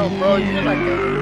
yourself, bro. You're like a...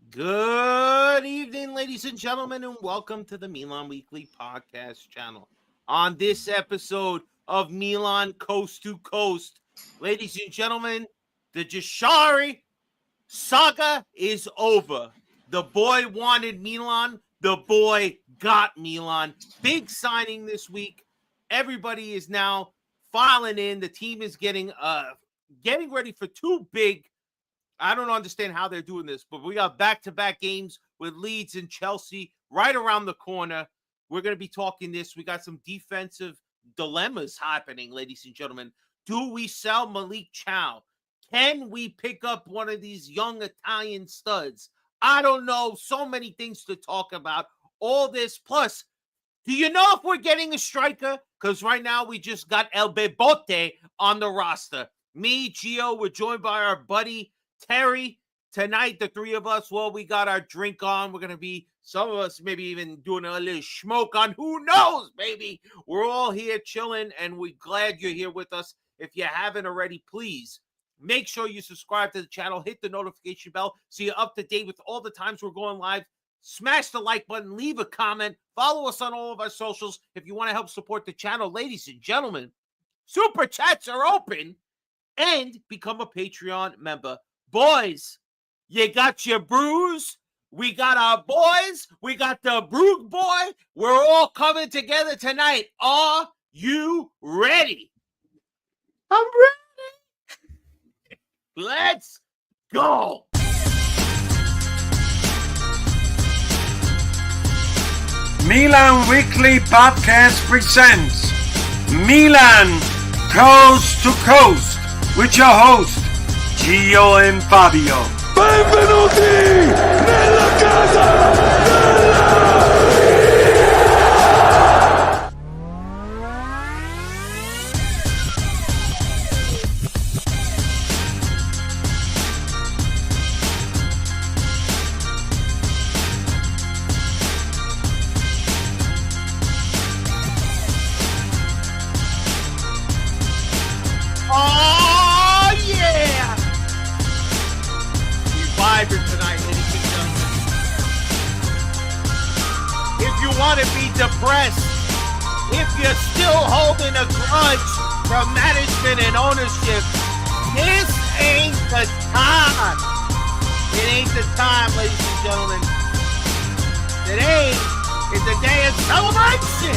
Good evening, ladies and gentlemen, and welcome to the Milan Weekly Podcast channel. On this episode of Milan Coast to Coast, ladies and gentlemen, the Jashari saga is over. The boy wanted Milan. The boy got Milan. Big signing this week. Everybody is now filing in. The team is getting ready for two big. I don't understand how they're doing this, but we got back-to-back games with Leeds and Chelsea right around the corner. We're going to be talking this. We got some defensive dilemmas happening, ladies and gentlemen. Do we sell Malik Chow? Can we pick up one of these young Italian studs? I don't know. So many things to talk about. All this. Plus, do you know if we're getting a striker? Because right now we just got El Bebote on the roster. Me, Gio, we're joined by our buddy Terry. Tonight, the three of us, well, we got our drink on. We're going to be, some of us maybe even doing a little smoke on. Who knows, baby? We're all here chilling, and we're glad you're here with us. If you haven't already, please make sure you subscribe to the channel. Hit the notification bell so you're up to date with all the times we're going live. Smash the like button. Leave a comment. Follow us on all of our socials if you want to help support the channel. Ladies and gentlemen, Super Chats are open, and become a Patreon member. Boys, you got your Brews. We got our boys. We got the Brugge boy. We're all coming together tonight. Are you ready? I'm ready. Let's go. Milan Weekly Podcast presents Milan Coast to Coast with your host Gio and Fabio. Benvenuti nella casa della... Oh, yeah. We're vibing tonight, ladies and gentlemen. If you want to be depressed, if you're still holding a grudge from management and ownership, this ain't the time. It ain't the time, ladies and gentlemen. Today is the day of celebration.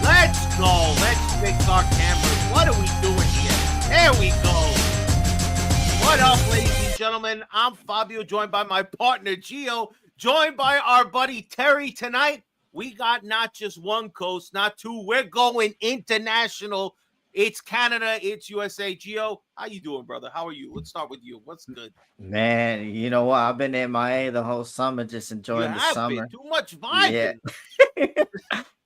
Let's go. Let's fix our cameras. What are we doing here? There we go. What up, ladies and gentlemen? I'm Fabio, joined by my partner, Gio, joined by our buddy, Terry. Tonight, we got not just one coast, not two. We're going international. It's Canada. It's USA. Gio, how you doing, brother? How are you? Let's start with you. What's good? Man, you know what? I've been in MIA the whole summer, just enjoying You the have summer. been too much vibing. Yeah.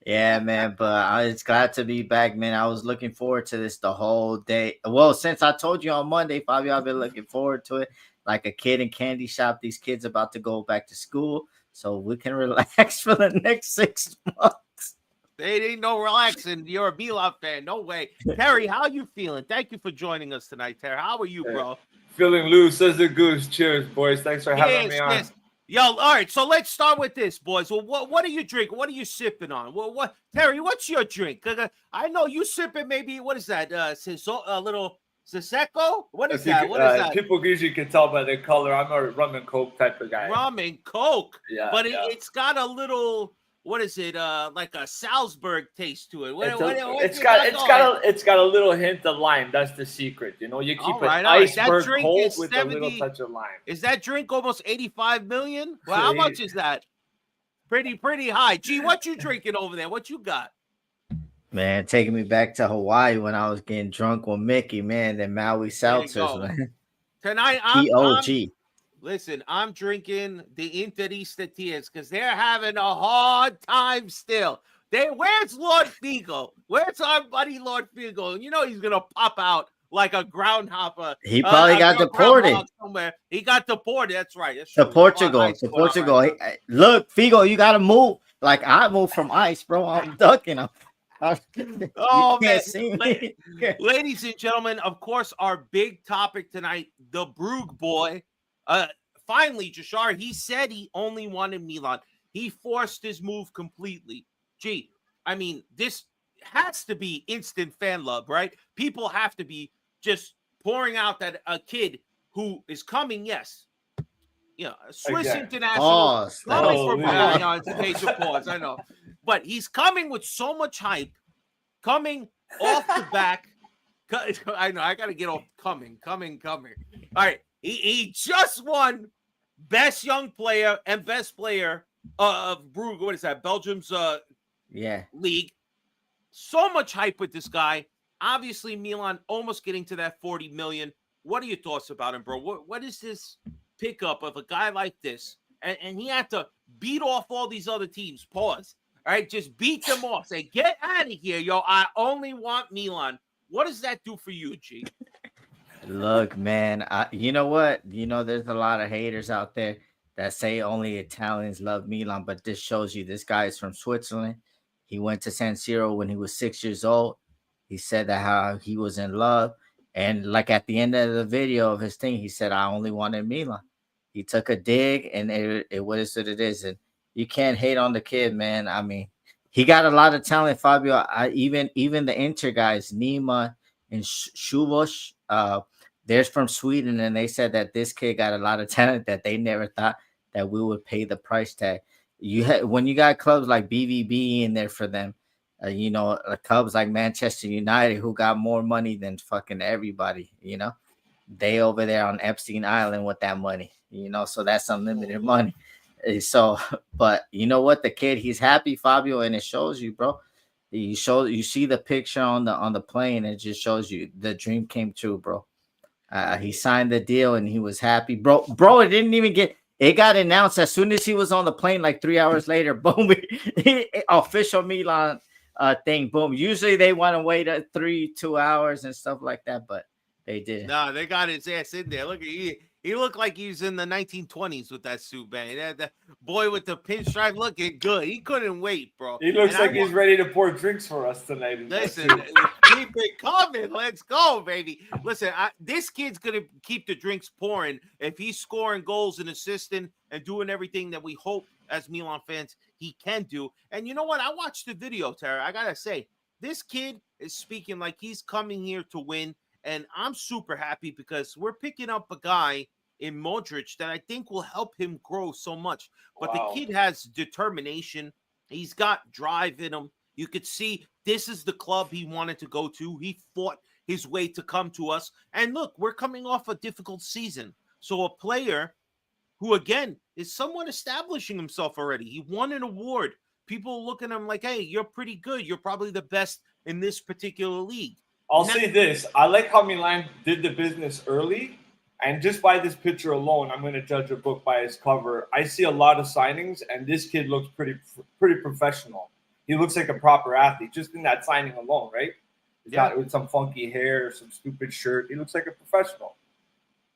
Yeah, man, but I was glad to be back, man. I was looking forward to this the whole day. Well, since I told you on Monday, Fabio, I've been looking forward to it. like a kid in candy shop. These kids about to go back to school, so we can relax for the next 6 months. They ain't no relaxing. You're a Milan fan. No way. Terry, how you feeling? Thank you for joining us tonight, Terry. How are you, bro? Feeling loose as a goose. Cheers, boys. Thanks for having me on. Yes. Yo, all right. So let's start with this, boys. Well, what are you drinking? What are you sipping on? Well, Terry, what's your drink? I know you sipping maybe, what is that? A little Prosecco? What is that? What is that? People usually can tell by the color. I'm a rum and coke type of guy. Rum and coke. Yeah. But it's got a little, what is it? Like a Salzburg taste to it. It's got a little hint of lime. That's the secret. You know, you keep an iceberg cold with 70, a little touch of lime. Is that drink almost 85 million? Well, how much is that? Pretty high. Gee, what you drinking over there? What you got? Man, taking me back to Hawaii when I was getting drunk with Mickey, man. The Maui seltzers, man. Tonight, listen, I'm drinking the Interista Tears because they're having a hard time still. Where's Lord Figo? Where's our buddy Lord Figo? You know he's gonna pop out like a groundhopper. He probably got deported somewhere. He got deported. That's right. That's to Portugal. Right, look, Figo, you gotta move. Like I moved from ice, bro. I'm ducking him. Oh man, ladies and gentlemen, of course, our big topic tonight, the Brugge boy. Finally, Jashari, he said he only wanted Milan. He forced his move completely. Gee, I mean, this has to be instant fan love, right? People have to be just pouring out that a kid who is coming, yes. Yeah, Swiss international. Pause. It's a page of pause, I know. But he's coming with so much hype, coming off the back. I know, I got to get off coming. All right, he just won best young player and best player of Brugge. What is that? Belgium's league. So much hype with this guy. Obviously, Milan almost getting to that 40 million. What are your thoughts about him, bro? What is this pickup of a guy like this? And he had to beat off all these other teams. Pause. All right, just beat them off. Say, get out of here, yo. I only want Milan. What does that do for you, G? Look, man, you know what? You know, there's a lot of haters out there that say only Italians love Milan, but this shows you this guy is from Switzerland. He went to San Siro when he was 6 years old. He said that how he was in love. And like at the end of the video of his thing, he said, I only wanted Milan. He took a dig, and it what is what it is. And you can't hate on the kid, man. I mean, he got a lot of talent, Fabio. Even the Inter guys, Nima and Shubosh, they're from Sweden, and they said that this kid got a lot of talent that they never thought that we would pay the price tag. When you got clubs like BVB in there for them, you know, clubs like Manchester United who got more money than fucking everybody, you know, they over there on Epstein Island with that money, you know, so that's unlimited money. So, but you know what, the kid, he's happy, Fabio, and it shows you, bro. You see the picture on the plane. It just shows you the dream came true, bro. He signed the deal and he was happy, bro. It didn't even it got announced as soon as he was on the plane, like 3 hours later. Boom, official Milan thing. Boom. Usually they want to wait 2 hours and stuff like that, but they didn't. No, they got his ass in there. Look at he looked like he was in the 1920s with that suit, man. That boy with the pinstripe looking good. He couldn't wait, bro. He looks like he's ready to pour drinks for us tonight. Listen, keep it coming. Let's go, baby. Listen, this kid's going to keep the drinks pouring if he's scoring goals and assisting and doing everything that we hope as Milan fans he can do. And you know what? I watched the video, Tara. I got to say, this kid is speaking like he's coming here to win. And I'm super happy because we're picking up a guy in Modric that I think will help him grow so much. But the kid has determination. He's got drive in him. You could see this is the club he wanted to go to. He fought his way to come to us. And look, we're coming off a difficult season. So a player who, again, is somewhat establishing himself already. He won an award. People look at him like, hey, you're pretty good. You're probably the best in this particular league. I'll say this. I like how Milan did the business early. And just by this picture alone, I'm going to judge a book by its cover. I see a lot of signings, and this kid looks pretty professional. He looks like a proper athlete, just in that signing alone, right? He's got with some funky hair, some stupid shirt. He looks like a professional.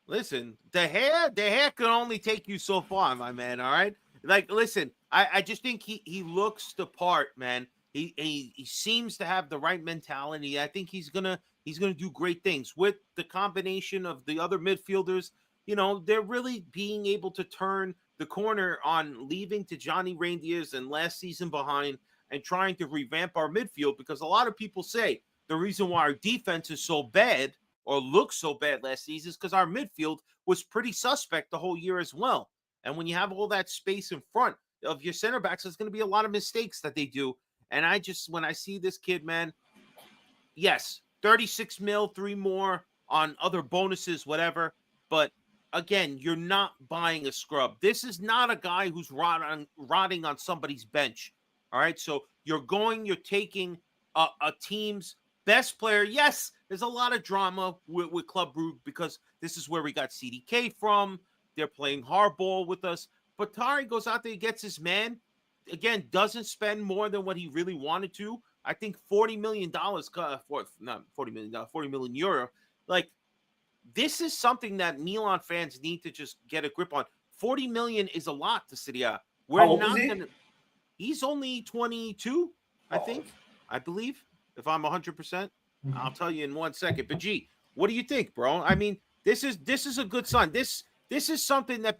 Listen, the hair can only take you so far, my man. All right. Like, listen, I just think he looks the part, man. He seems to have the right mentality. I think he's gonna do great things with the combination of the other midfielders. You know, they're really being able to turn the corner on leaving to Johnny Reindeers and last season behind and trying to revamp our midfield, because a lot of people say the reason why our defense is so bad or looked so bad last season is because our midfield was pretty suspect the whole year as well. And when you have all that space in front of your center backs, there's going to be a lot of mistakes that they do. And when I see this kid, man, yes, 36 mil, 3 more on other bonuses, whatever. But again, you're not buying a scrub. This is not a guy who's rotting on somebody's bench. All right. So you're taking a team's best player. Yes, there's a lot of drama with Club Brugge because this is where we got CDK from. They're playing hardball with us. But Tari goes out there, gets his man. Again, doesn't spend more than what he really wanted to. I think $40 million, not $40 million, 40 million euro. Like, this is something that Milan fans need to just get a grip on. 40 million is a lot to Serie A. We're not going to. He's only 22, I believe, if I'm 100%. I'll tell you in 1 second. But G, what do you think, bro? I mean, this is a good sign. This is something that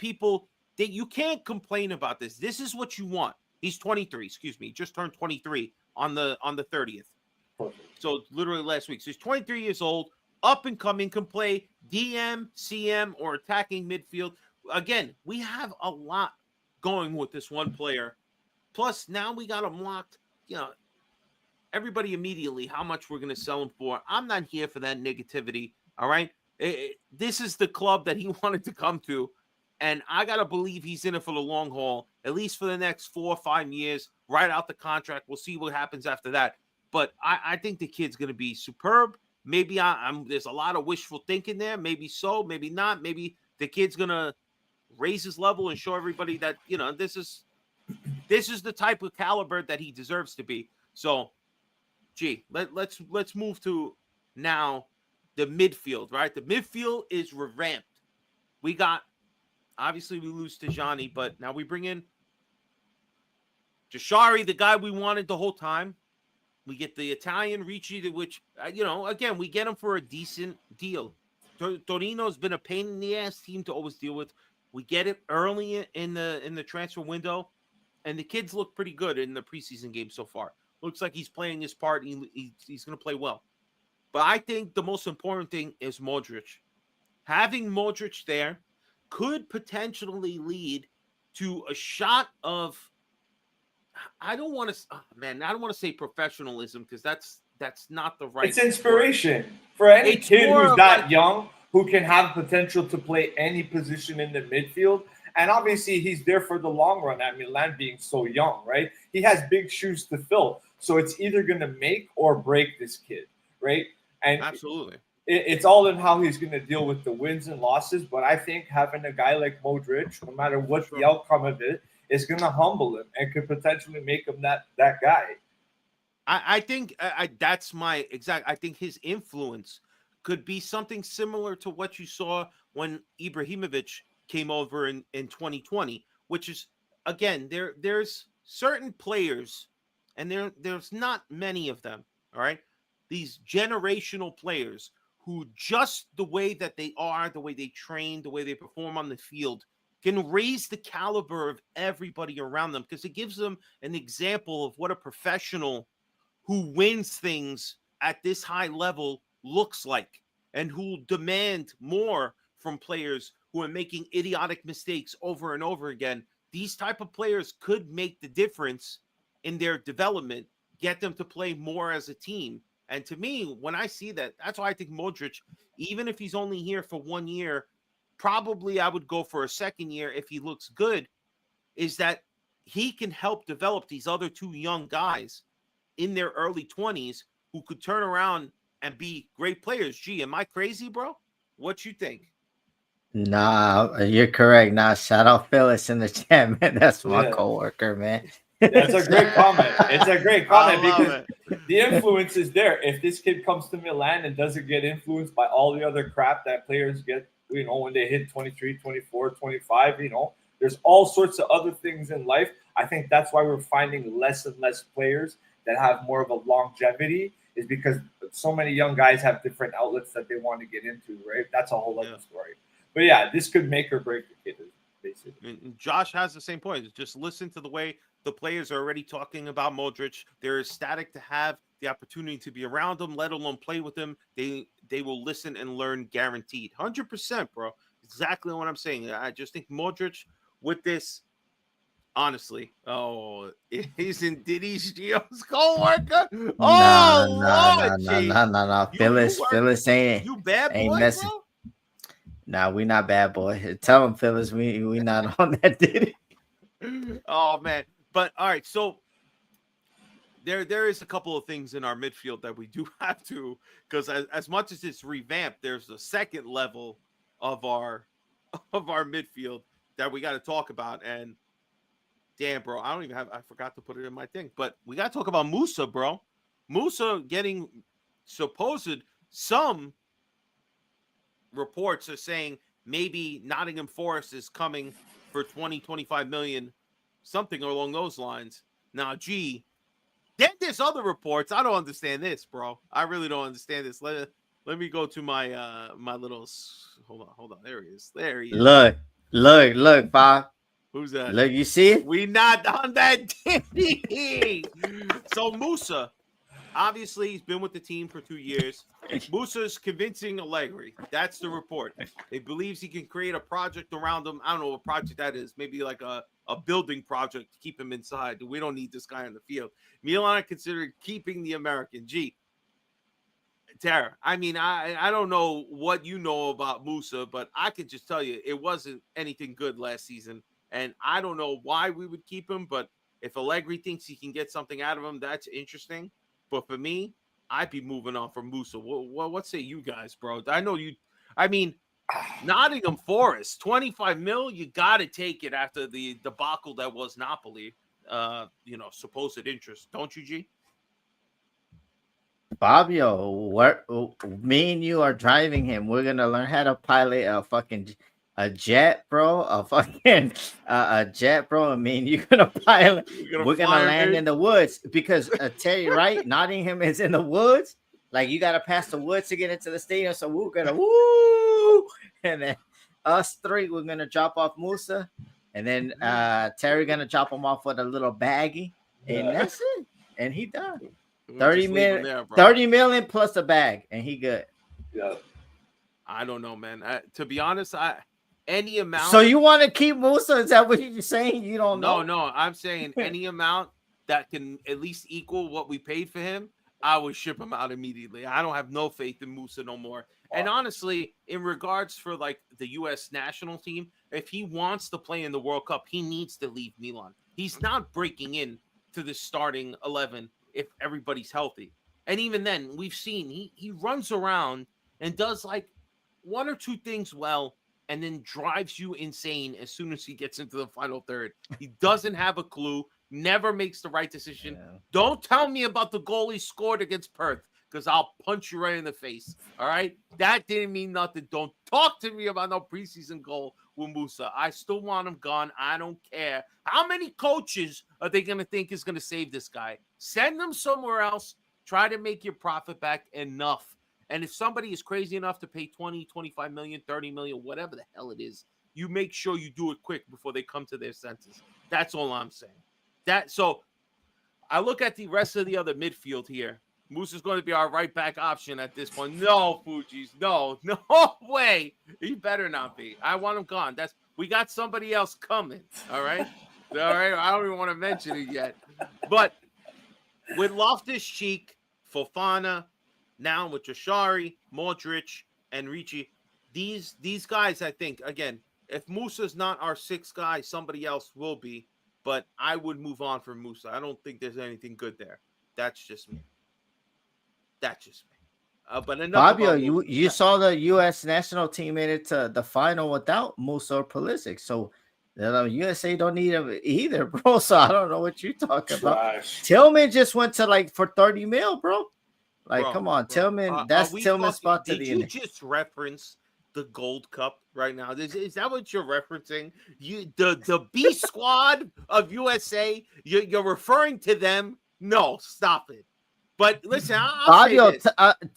you can't complain about this. This is what you want. He's 23, just turned 23 on the 30th. So literally last week. So he's 23 years old, up and coming, can play DM, CM, or attacking midfield. Again, we have a lot going with this one player. Plus, now we got him locked. You know, everybody immediately how much we're going to sell him for. I'm not here for that negativity. All right. This is the club that he wanted to come to. And I got to believe he's in it for the long haul, at least for the next 4 or 5 years, right out the contract. We'll see what happens after that. But I think the kid's going to be superb. Maybe there's a lot of wishful thinking there. Maybe so, maybe not. Maybe the kid's going to raise his level and show everybody that, you know, this is the type of caliber that he deserves to be. So, let's move to now the midfield, right? The midfield is revamped. Obviously we lose to Johnny, but now we bring in Jashari, the guy we wanted the whole time. We get the Italian Ricci, which, again, we get him for a decent deal. Torino's been a pain in the ass team to always deal with. We get it early in the transfer window, and the kids look pretty good in the preseason game so far. Looks like he's playing his part. He's going to play well. But I think the most important thing is Modric. Having Modric there could potentially lead to a shot of, I don't want to say professionalism, because that's not the right. It's inspiration for any kid who's that young, who can have potential to play any position in the midfield. And obviously he's there for the long run at Milan, being so young, right? He has big shoes to fill. So it's either going to make or break this kid, right? And absolutely. It's all in how he's going to deal with the wins and losses. But I think having a guy like Modric, no matter what the outcome of it, is going to humble him and could potentially make him that guy. I think that's my exact. I think his influence could be something similar to what you saw when Ibrahimovic came over in 2020, which is, again, there's certain players, and there's not many of them, all right? These generational players who, just the way that they are, the way they train, the way they perform on the field, can raise the caliber of everybody around them, because it gives them an example of what a professional who wins things at this high level looks like, and who demand more from players who are making idiotic mistakes over and over again. These type of players could make the difference in their development, get them to play more as a team. And to me, when I see that, that's why I think Modric, even if he's only here for 1 year, probably I would go for a second year if he looks good, is that he can help develop these other two young guys in their early 20s who could turn around and be great players. Gee, am I crazy, bro? What you think? Nah, you're correct. Nah, shout out Phyllis in the chat, man. That's my coworker, man. That's a great comment. It's a great comment because the influence is there. If this kid comes to Milan and doesn't get influenced by all the other crap that players get you know, when they hit 23, 24, 25, you know, there's all sorts of other things in life. I think that's why we're finding less and less players that have more of a longevity, is because so many young guys have different outlets that they want to get into, right? That's a whole other story. But yeah, this could make or break the kid, basically. And Josh has the same point. Just listen to the way the players are already talking about Modric. They're ecstatic to have the opportunity to be around him, let alone play with him. They will listen and learn, guaranteed. 100%, bro. Exactly what I'm saying. I just think Modric with this, honestly, he's in Diddy's Gio's co-worker. No. Phyllis ain't bad boy, messing. bro? Nah, we not bad boy. Tell him, Phyllis, we not on that Diddy. Oh man. But all right, so there is a couple of things in our midfield that we do have to, because as much as it's revamped, there's a second level of our midfield that we got to talk about. And damn, bro, I forgot to put it in my thing, but we got to talk about Musah, bro. Musah getting some reports are saying maybe Nottingham Forest is coming for 20-25 million, something along those lines. Now, then there's other reports. I don't understand this, bro. I really don't understand this. Let me go to my my little. Hold on. There he is. Look, Bob. Who's that? Look, you see it? We not on that Diddy. So Musah, obviously, he's been with the team for 2 years. Musah's convincing Allegri. That's the report. He believes he can create a project around him. I don't know what project that is. Maybe like a building project to keep him inside. We don't need this guy on the field. Milan considered keeping the American. Tara, I mean, I don't know what you know about Musah, but I can just tell you it wasn't anything good last season. And I don't know why we would keep him, but if Allegri thinks he can get something out of him, that's interesting. But for me, I'd be moving on from Musah. What say you guys, bro? I know you. I mean, Nottingham Forest, 25 mil. You got to take it after the debacle that was Napoli. Supposed interest, don't you, G? Fabio, me and you are driving him. We're gonna learn how to pilot a jet, bro. A jet, bro. And me and you gonna pilot. We're gonna land in the woods because Terry, right? Nottingham is in the woods. Like you gotta pass the woods to get into the stadium. So we're gonna and then us three, we're gonna drop off Musah, and then Terry gonna drop him off with a little baggie, and that's it. And he done. 30 million plus a bag, and he good. Yeah. I don't know, man. To be honest, any amount. So you want to keep Musah? Is that what you're saying? You don't know? No. I'm saying any amount that can at least equal what we paid for him, I would ship him out immediately. I don't have no faith in Musah no more. And honestly, in regards for like the U.S. national team, if he wants to play in the World Cup, he needs to leave Milan. He's not breaking in to the starting 11 if everybody's healthy. And even then, we've seen he runs around and does like one or two things well, and then drives you insane as soon as he gets into the final third. He doesn't have a clue, never makes the right decision. Yeah. Don't tell me about the goal he scored against Perth, because I'll punch you right in the face. All right? That didn't mean nothing. Don't talk to me about no preseason goal with Musah. I still want him gone. I don't care. How many coaches are they going to think is going to save this guy? Send him somewhere else. Try to make your profit back enough. And if somebody is crazy enough to pay 20, 25 million, 30 million, whatever the hell it is, you make sure you do it quick before they come to their senses. That's all I'm saying. So I look at the rest of the other midfield here. Musah's going to be our right back option at this point. No, Fuji's. No way. He better not be. I want him gone. We got somebody else coming. All right. I don't even want to mention it yet. But with Loftus-Cheek, Fofana, now with Jashari, Modric, and Ricci, these guys, I think, again, if Musah's not our sixth guy, somebody else will be. But I would move on from Musah. I don't think there's anything good there. That's just me. But Fabio, you saw the U.S. national team made it to the final without Musah or Pulisic. So USA don't need him either, bro. So I don't know what you're talking about. Tillman just went to for 30 mil, bro. Come on, Tillman. That's Tillman's spot to the end. Did you just reference the Gold Cup right now? Is that what you're referencing? The B squad of USA? You're referring to them? No, stop it. But listen, I'll say Fabio, this.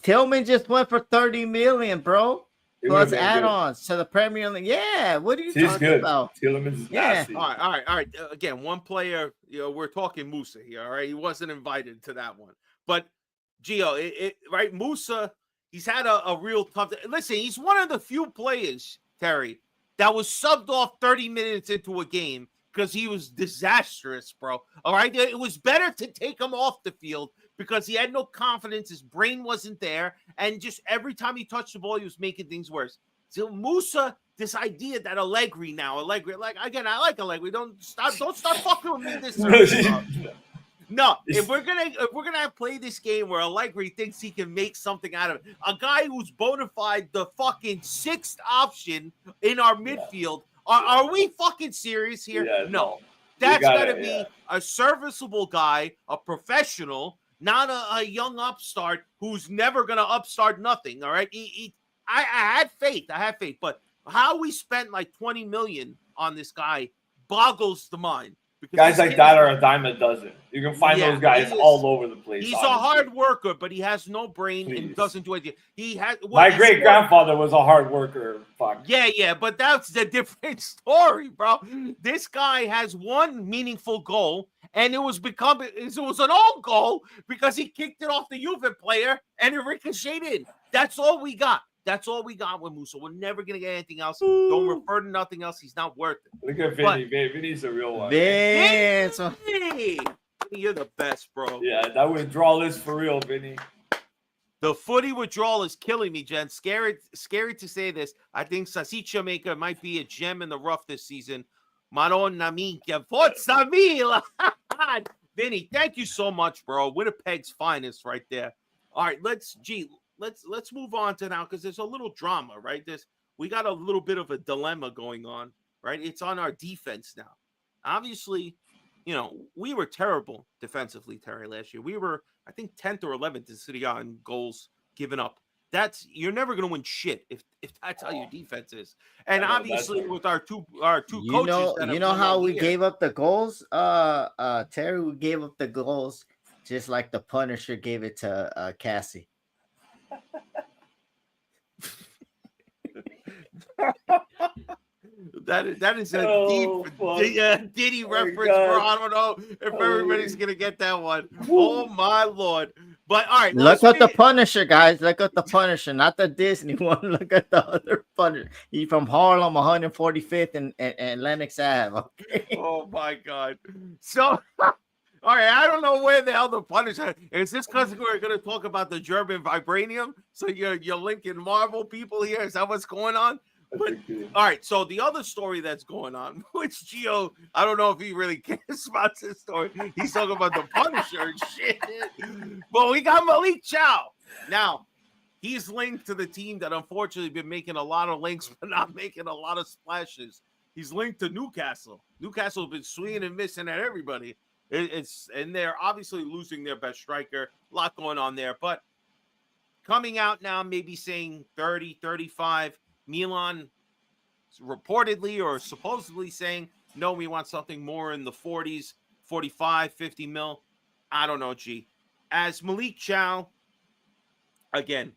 Tillman just went for 30 million, bro. It Plus would've been good. add-ons to the Premier League. Yeah, what are you He's talking good. about? Tielemans is Yeah. nasty. All right. Again, one player. We're talking Musah here. All right, he wasn't invited to that one. But Gio, right? Musah, he's had a real tough. Listen, he's one of the few players, Terry, that was subbed off 30 minutes into a game because he was disastrous, bro. All right, it was better to take him off the field because he had no confidence. His brain wasn't there, and just every time he touched the ball, he was making things worse. So Musah, this idea that Allegri, like again, I like Allegri. Don't start fucking with me this early, bro. No, if we're gonna play this game where Allegri thinks he can make something out of it, a guy who's bona fide the fucking sixth option in our midfield, are we fucking serious here? Yeah, no. That's gotta be a serviceable guy, a professional, not a young upstart who's never gonna upstart nothing. All right, I had faith, but how we spent like 20 million on this guy boggles the mind. Guys like that are a dime a dozen. You can find those guys all over the place. He's a hard worker, but he has no brain and doesn't do anything. He has. My great grandfather was a hard worker. Fuck. Yeah, but that's the different story, bro. This guy has one meaningful goal, and it was an own goal because he kicked it off the Juve player and it ricocheted in. That's all we got. That's all we got with Musah. We're never going to get anything else. Don't refer to nothing else. He's not worth it. Look at Vinny. Vinny's a real one. Vinny! You're the best, bro. Yeah, that withdrawal is for real, Vinny. The footy withdrawal is killing me, Jen. Scary to say this. I think Sasicha Maker might be a gem in the rough this season. Madonna minchia. Forza Milan! Vinny, thank you so much, bro. Winnipeg's finest right there. All right, let's move on to now because there's a little drama, right? We got a little bit of a dilemma going on, right? It's on our defense now. Obviously, we were terrible defensively, Terry, last year. We were, I think, 10th or 11th in Serie A in goals given up. You're never going to win shit if that's how your defense is. And obviously, with our two coaches, you know how we gave up the goals, Terry. We gave up the goals just like the Punisher gave it to Cassie. That is a deep Diddy reference, bro. I don't know if everybody's gonna get that one. Oh my Lord! But all right, look at the Punisher, guys. Look at the Punisher, not the Disney one. Look at the other Punisher. He's from Harlem, 145th and Lenox Ave. Okay? Oh my God! So. All right, I don't know where the hell the Punisher is. This because we're going to talk about the German vibranium? So you're linking Marvel people here? Is that what's going on? But all right, so the other story that's going on, which Gio, I don't know if he really cares about this story. He's talking about the Punisher and shit. But we got Malik Chow. Now, he's linked to the team that unfortunately been making a lot of links, but not making a lot of splashes. He's linked to Newcastle. Newcastle has been swinging and missing at everybody. And they're obviously losing their best striker. A lot going on there. But coming out now, maybe saying 30, 35. Milan reportedly or supposedly saying, no, we want something more in the 40s, 45, 50 mil. I don't know, G. As Malik Chow, again,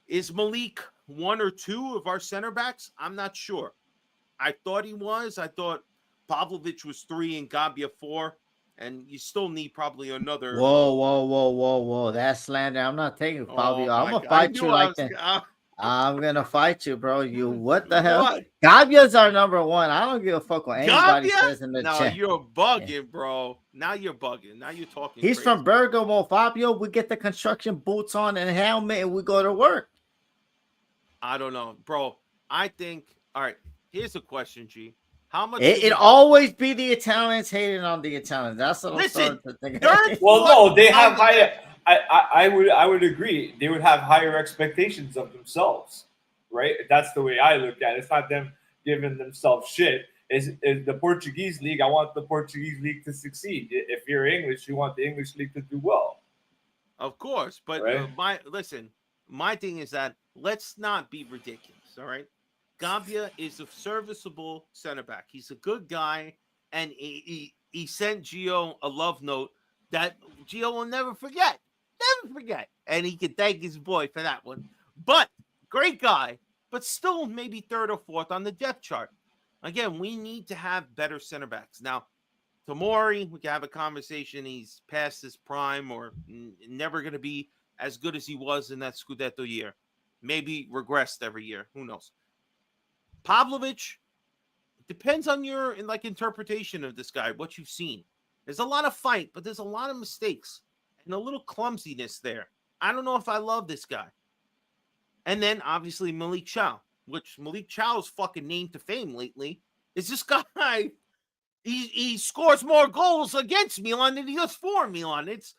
is Malik one or two of our center backs? I'm not sure. I thought he was. I thought Pavlovic was 3 and Gabia 4, and you still need probably another. Whoa! That's slander. I'm not taking Fabio. I'm gonna fight you like that. I'm gonna fight you, bro. You what the hell? What? Gabia's our number one. I don't give a fuck what anybody says in the chat. No, you're bugging, bro. Now you're bugging. Now you're talking. He's crazy. from Bergamo, Fabio. We get the construction boots on and a helmet, and we go to work. I don't know, bro. I think. All right. Here's a question, G. How much? It always be the Italians hating on the Italians. That's what I'm starting to think. Well, no, they have higher. I would agree. They would have higher expectations of themselves, right? That's the way I look at it. It's not them giving themselves shit. It's the Portuguese league. I want the Portuguese league to succeed. If you're English, you want the English league to do well. Of course, but right? My thing is that let's not be ridiculous. All right. Gambia is a serviceable center back. He's a good guy, and he sent Gio a love note that Gio will never forget. Never forget. And he can thank his boy for that one. But great guy, but still maybe third or fourth on the depth chart. Again, we need to have better center backs. Now, Tomori, we can have a conversation. He's past his prime or never going to be as good as he was in that Scudetto year. Maybe regressed every year. Who knows? Pavlovic, depends on your interpretation of this guy, what you've seen. There's a lot of fight, but there's a lot of mistakes and a little clumsiness there. I don't know if I love this guy. And then, obviously, Malik Chow, which Malik Chow's fucking name to fame lately is this guy. He scores more goals against Milan than he does for Milan. It's,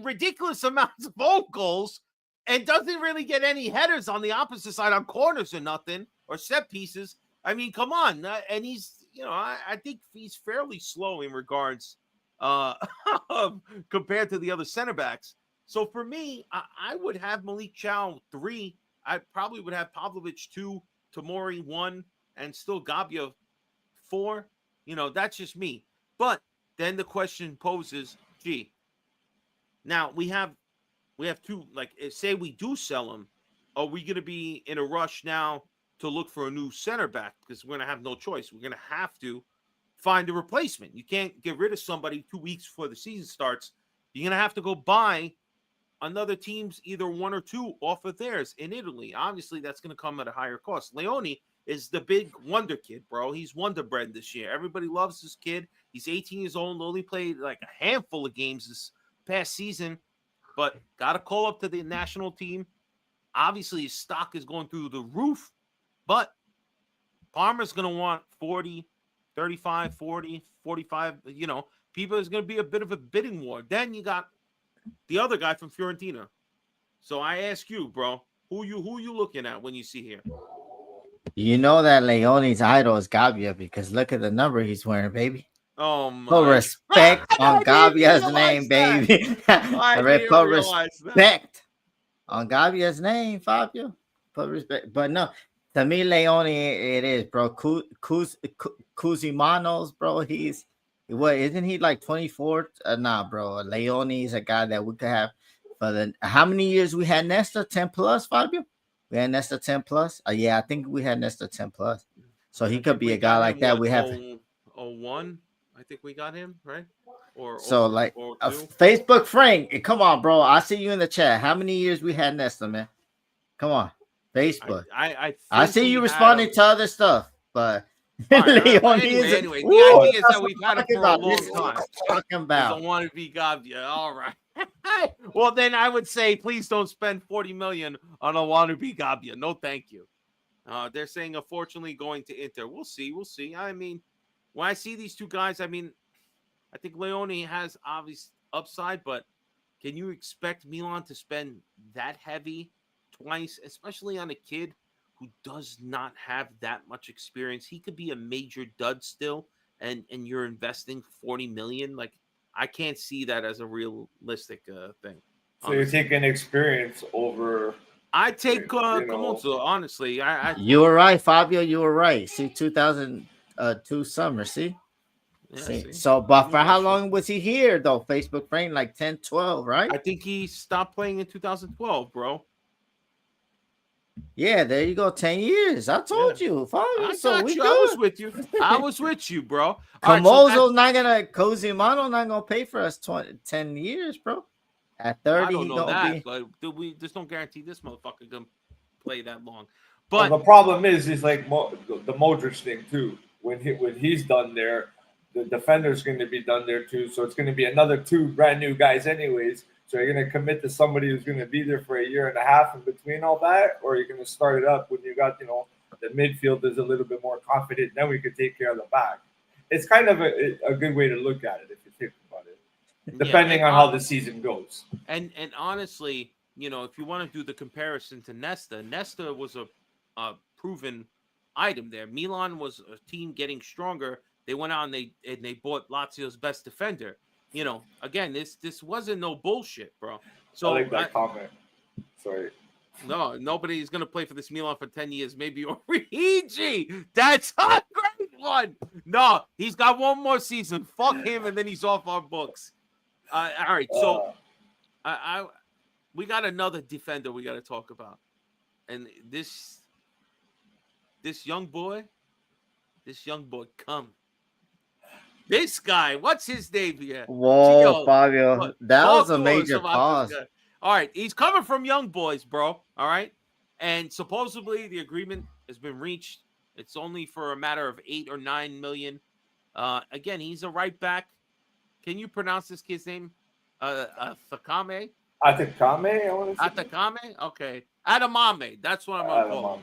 ridiculous amounts of own goals and doesn't really get any headers on the opposite side on corners or nothing or set pieces. Come on. And he's, I think he's fairly slow in regards compared to the other center backs. So for me, I would have Malik Chow 3. I probably would have Pavlovic 2, Tomori 1, and still Gambia 4. That's just me. But then the question poses, now we have two, say we do sell him, are we going to be in a rush now to look for a new center back? Because we're going to have no choice. We're going to have to find a replacement. You can't get rid of somebody 2 weeks before the season starts. You're going to have to go buy another team's either 1 or 2 off of theirs in Italy. Obviously, that's going to come at a higher cost. Leone is the big wonder kid, bro. He's wonder bread this year. Everybody loves this kid. He's 18 years old, only played a handful of games this past season, but got to call up to the national team. Obviously, his stock is going through the roof, but Parma's going to want 40, 35, 40, 45. People is going to be a bit of a bidding war. Then you got the other guy from Fiorentina. So I ask you, bro, who you looking at when you see here? You know that Leone's idol is Gambia because look at the number he's wearing, baby. Oh my! Put respect on Gambia's name, baby. Put respect on Gambia's name, Fabio. Put respect. But no, to me, Leone, it is, bro. Cusimanos, bro. Isn't he 24? Nah, bro. Leone is a guy that we could have for how many years we had Nesta? 10 plus, Fabio? We had Nesta 10 plus. Yeah, I think we had Nesta 10 plus. So he could be a guy like that. We have 01. I think we got him, right? Or Facebook Frank. Come on, bro. I see you in the chat. How many years we had Nesta, man? Come on, Facebook. I see you responding to other stuff, but anyway, the idea is that we've had it for a long time. Talking about. I want to be Gambia. All right. Well, then I would say please don't spend 40 million on a wannabe Gambia. No, thank you. They're saying unfortunately going to Inter. We'll see. When I see these two guys, I think Leone has obvious upside, but can you expect Milan to spend that heavy twice, especially on a kid who does not have that much experience? He could be a major dud still, and you're investing 40 million. I can't see that as a realistic thing. So you're taking experience over. I take Camuso, honestly. You were right, Fabio. You were right. See, 2002 summer. See? Yeah, see. So, but for how long was he here, though? Facebook Frank, 10, 12, right? I think he stopped playing in 2012, bro. Yeah, there you go. 10 years. I told you. Fabio. I was with you. I was with you, bro. Camuso's not gonna. Cosimano not gonna pay for us 10 years, bro. At 30, I don't know that, but we just don't guarantee this motherfucker gonna play that long. But the problem is the Modric thing too. When he's done there, the defender's going to be done there too. So it's going to be another 2 brand new guys, anyways. So you're going to commit to somebody who's going to be there for a year and a half in between all that, or you're going to start it up when you got the midfield is a little bit more confident. Then we could take care of the back. It's kind of a good way to look at it if you think about it, depending on how the season goes. And honestly, if you want to do the comparison to Nesta was a proven item there. Milan was a team getting stronger. They went out and they bought Lazio's best defender. Again, this wasn't no bullshit, bro. So I like that comment. Sorry. No, nobody's going to play for this Milan for 10 years. Maybe Origi. That's a great one. No, he's got one more season. Fuck him, and then he's off our books. All right, so we got another defender we got to talk about. And this young boy, come. This guy, what's his name here? Whoa, Fabio. That was a major pause. All right, he's coming from Young Boys, bro. All right. And supposedly the agreement has been reached. It's only for a matter of 8 or 9 million. Again, he's a right back. Can you pronounce this kid's name? Thakame? Atacame, I want to say. Atacame? Okay. Adamame. That's what I'm going to call him.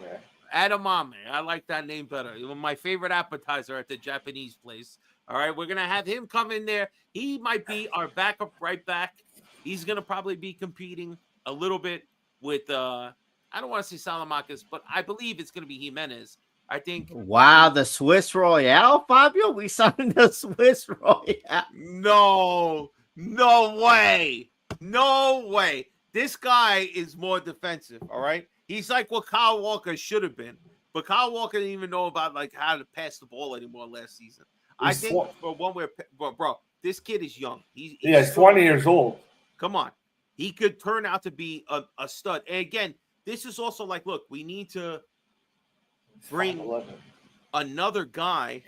Adamame. I like that name better. My favorite appetizer at the Japanese place. All right. We're going to have him come in there. He might be our backup right back. He's going to probably be competing a little bit with, I don't want to say Salamakis, but I believe it's going to be Jimenez. I think. Wow, the Swiss Royale, Fabio? We signed the Swiss Royale. No way. No way. This guy is more defensive, all right? He's like what Kyle Walker should have been. But Kyle Walker didn't even know about like how to pass the ball anymore last season. I think for one way, bro, this kid is young. He's 20 years old. Come on. He could turn out to be a stud. And again, this is also like, look, we need to bring another guy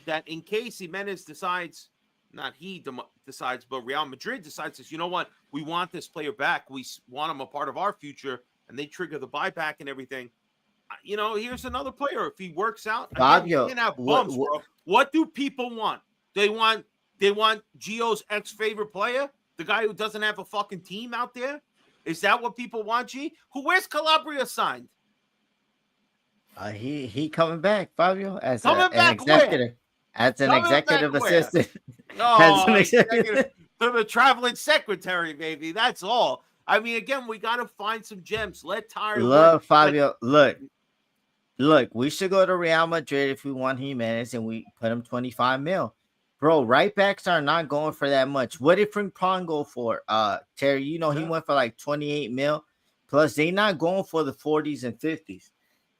that in case Jimenez decides, not he decides, but Real Madrid decides this, you know what? We want this player back. We want him a part of our future. And they trigger the buyback and everything. You know, here's another player. If he works out, Fabio, he can have bumps, bro. What do people want? They want Gio's ex-favorite player? The guy who doesn't have a fucking team out there? Is that what people want, G? Where's Calabria signed? He coming back, Fabio, as an executive. Where? As an executive assistant. No, executive to the traveling secretary, baby. That's all. I mean, again, we got to find some gems. Let Tyre look, Fabio. Look, we should go to Real Madrid if we want Jimenez and we put him 25 mil. Bro, right backs are not going for that much. What did Frimpong go for? Terry, you know, he went for like 28 mil. Plus, they not going for the 40s and 50s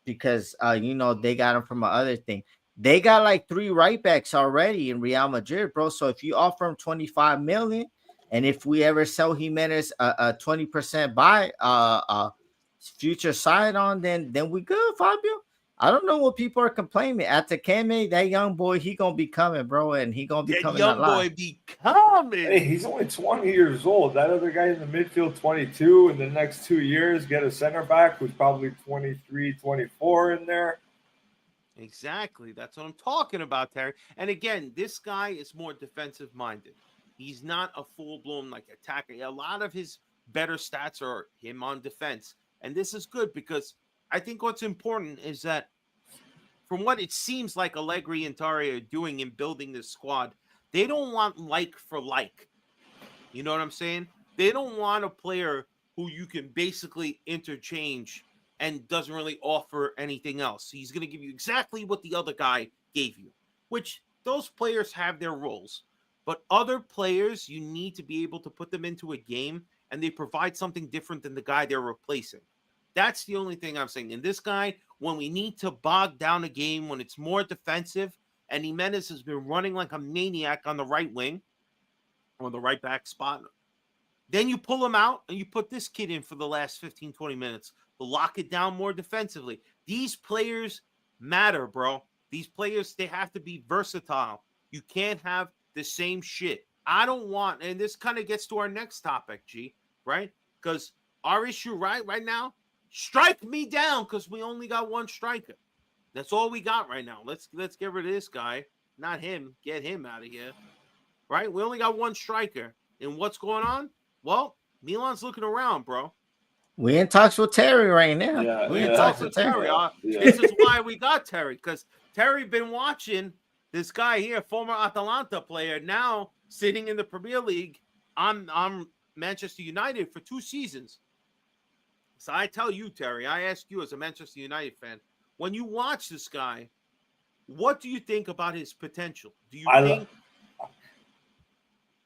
because, you know, they got him from another thing. They got like 3 right backs already in Real Madrid, bro. So if you offer him 25 million, and if we ever sell Jimenez a 20% buy, future side on, then we good, Fabio. I don't know what people are complaining. At the Kame, that young boy, he gonna be coming, bro, and he gonna be coming. Young boy be coming. Hey, he's only 20 years old. That other guy in the midfield, 22. In the next 2 years, get a center back who's probably 23, 24 in there. Exactly. That's what I'm talking about, Terry. And again, this guy is more defensive minded. He's not a full-blown like attacker. A lot of his better stats are him on defense. And this is good because I think what's important is that from what it seems like Allegri and Tari are doing in building this squad, they don't want like for like. You know what I'm saying? They don't want a player who you can basically interchange and doesn't really offer anything else. He's going to give you exactly what the other guy gave you, which those players have their roles. But other players, you need to be able to put them into a game and they provide something different than the guy they're replacing. That's the only thing I'm saying. And this guy, when we need to bog down a game, when it's more defensive, and Jimenez has been running like a maniac on the right wing or the right back spot, then you pull him out and you put this kid in for the last 15, 20 minutes to lock it down more defensively. These players matter, bro. These players, they have to be versatile. You can't have the same shit. I don't want, and this kind of gets to our next topic, G, right? Because our issue right now, strike me down because we only got one striker. That's all we got right now. Let's get rid of this guy. Not him. Get him out of here. Right? We only got one striker. And what's going on? Well, Milan's looking around, bro. We in talks with Terry right now. Yeah, we in talks with Terry. This is why we got Terry, because Terry been watching this guy here, former Atalanta player, now sitting in the Premier League. I'm Manchester United for 2 seasons. So I tell you, Terry, I ask you as a Manchester United fan, when you watch this guy, what do you think about his potential? Do you think?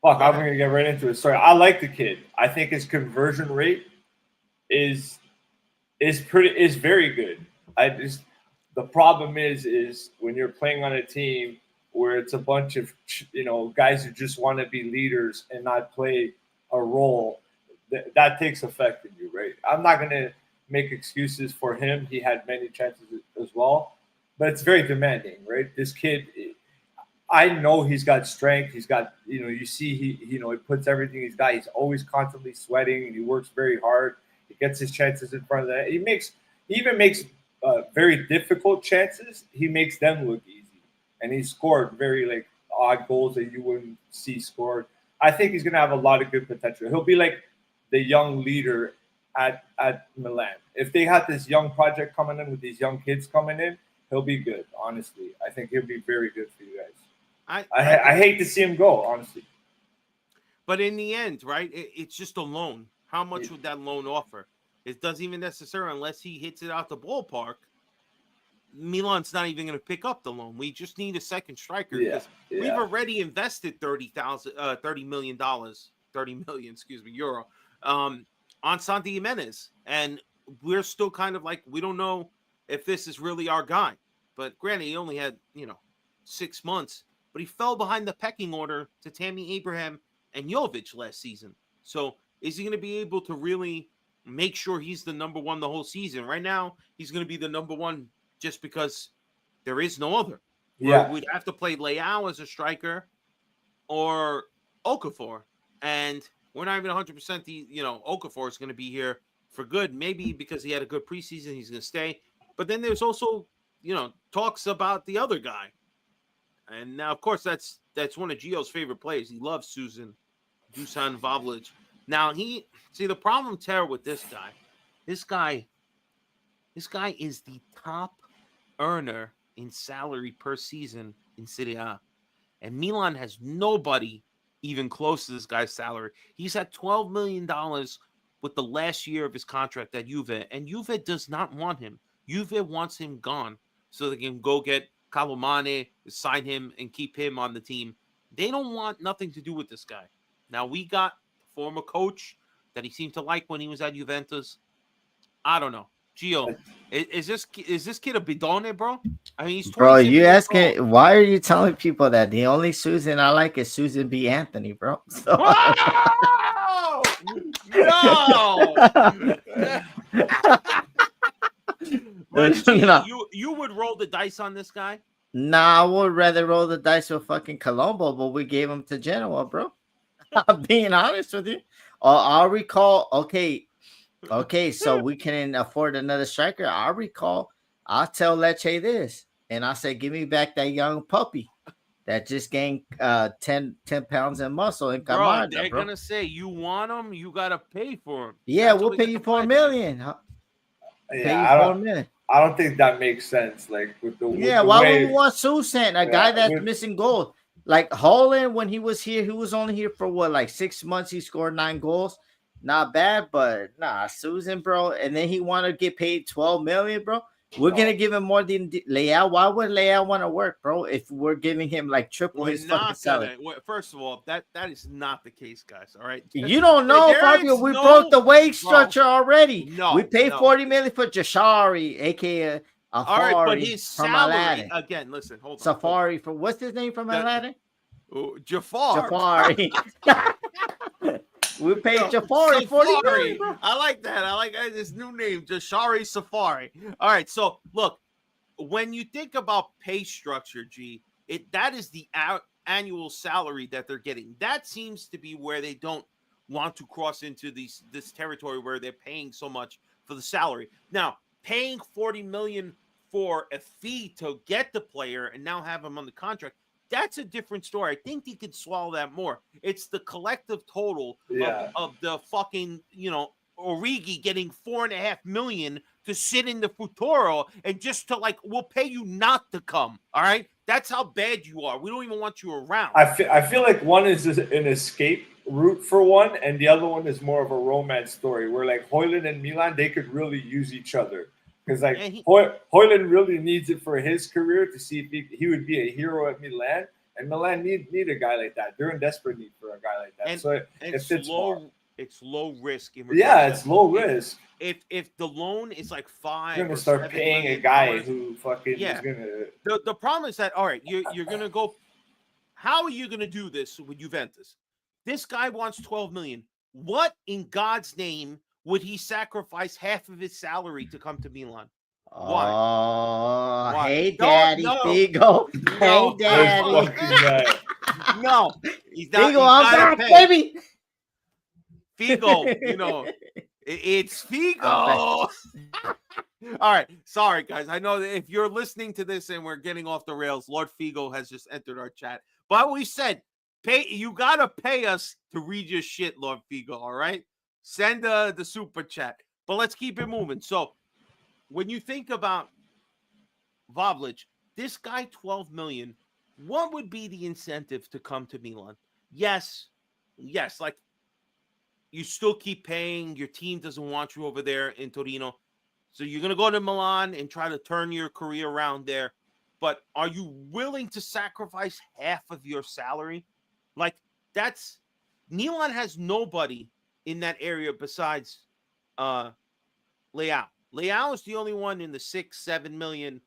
I'm going to get right into it. Sorry, I like the kid. I think his conversion rate is is very good. The problem is when you're playing on a team where it's a bunch of guys who just want to be leaders and not play a role, that takes effect in you, right? I'm not gonna make excuses for him. He had many chances as well, but it's very demanding, right? This kid, I know he's got strength. He's got, you see, he puts everything he's got. He's always constantly sweating, and he works very hard. He gets his chances in front of that. He even makes very difficult chances. He makes them look easy, and he scored very odd goals that you wouldn't see scored. I think he's gonna have a lot of good potential. He'll be like the young leader at Milan. If they had this young project coming in with these young kids coming in, he'll be good. Honestly, I think he'll be very good for you guys. I hate to see him go, honestly. But in the end, right, it's just a loan. How much would that loan offer? It doesn't even necessarily, unless he hits it out the ballpark, Milan's not even going to pick up the loan. We just need a second striker because we've already invested $30 million, euro, on Santi Jimenez. And we're still kind of like, we don't know if this is really our guy. But granted, he only had, 6 months. But he fell behind the pecking order to Tammy Abraham and Jovic last season. So is he going to be able to really make sure he's the number one the whole season? Right now, he's going to be the number one just because there is no other. Yeah. We'd have to play Leao as a striker or Okafor. And we're not even 100% Okafor is going to be here for good. Maybe because he had a good preseason, he's going to stay. But then there's also, talks about the other guy. And now, of course, that's one of Gio's favorite players. He loves Dusan Vlahovic. Now, the problem, Tara, with this guy is the top earner in salary per season in Serie A. And Milan has nobody even close to this guy's salary. He's at $12 million with the last year of his contract at Juve. And Juve does not want him. Juve wants him gone so they can go get Calomane, sign him, and keep him on the team. They don't want nothing to do with this guy. Now, we got a former coach that he seemed to like when he was at Juventus. I don't know. Gio, is this kid a bidone, bro? I mean, he's 26 bro. You years asking old. Why are you telling people that? The only Susan I like is Susan B. Anthony, bro. So. Oh! No! You would roll the dice on this guy? Nah, I would rather roll the dice with fucking Colombo, but we gave him to Genoa, bro. I'm being honest with you. I'll recall. Okay, so we can afford another striker. I'll tell Lecce this, and I say, give me back that young puppy that just gained 10 pounds in muscle in Camargo. They're gonna say, you want him, you gotta pay for him. Yeah, we'll pay you $4 million. I don't think that makes sense. Like with the why would we want Susan, a guy that's missing goals? Like Holland, when he was here, he was only here for what, 6 months. He scored 9 goals. Not bad, but Susan, bro. And then he want to get paid $12 million, bro. We're gonna give him more than Leao. Why would Leao want to work, bro? If we're giving him triple his fucking salary. First of all, that is not the case, guys. All right, you don't know, Fabio. We broke the wage structure already. No, we paid $40 million for Jashari, aka all right, but his salary again. Listen, hold on. Safari for what's his name from Aladdin? Jafari. We paid Jafari $40 million, bro. I like that. I like this new name, Jashari Safari. All right, so look, when you think about pay structure, that is the annual salary that they're getting. That seems to be where they don't want to cross into this territory where they're paying so much for the salary. Now, paying $40 million for a fee to get the player and now have him on the contract, that's a different story. I think he could swallow that more. It's the collective total of the fucking, Origi getting $4.5 million to sit in the Futuro and just to we'll pay you not to come. All right. That's how bad you are. We don't even want you around. I feel like one is an escape route for one, and the other one is more of a romance story where Højlund and Milan, they could really use each other. Because Højlund really needs it for his career to see if he would be a hero at Milan, and Milan need a guy like that. They're in desperate need for a guy like that. So it fits more. it's low risk. It's low risk. If the loan is like $5, you're gonna start paying a guy who fucking is gonna. The problem is that all right, you're gonna go. How are you gonna do this with Juventus? This guy wants $12 million. What in God's name would he sacrifice half of his salary to come to Milan? Why? Oh, Why? Hey, Daddy, Figo. Hey, Daddy. No, he's not. Figo, I'm back, baby. Figo, it's Figo. All right, sorry guys. I know that if you're listening to this and we're getting off the rails, Lord Figo has just entered our chat. But we said, you gotta pay us to read your shit, Lord Figo. All right, send the super chat. But let's keep it moving. So when you think about Vlahovic, this guy $12 million. What would be the incentive to come to Milan? Yes, like you still keep paying. Your team doesn't want you over there in Torino. So you're going to go to Milan and try to turn your career around there. But are you willing to sacrifice half of your salary? Like Milan has nobody in that area besides Leao. Leao is the only one in the 6-7 million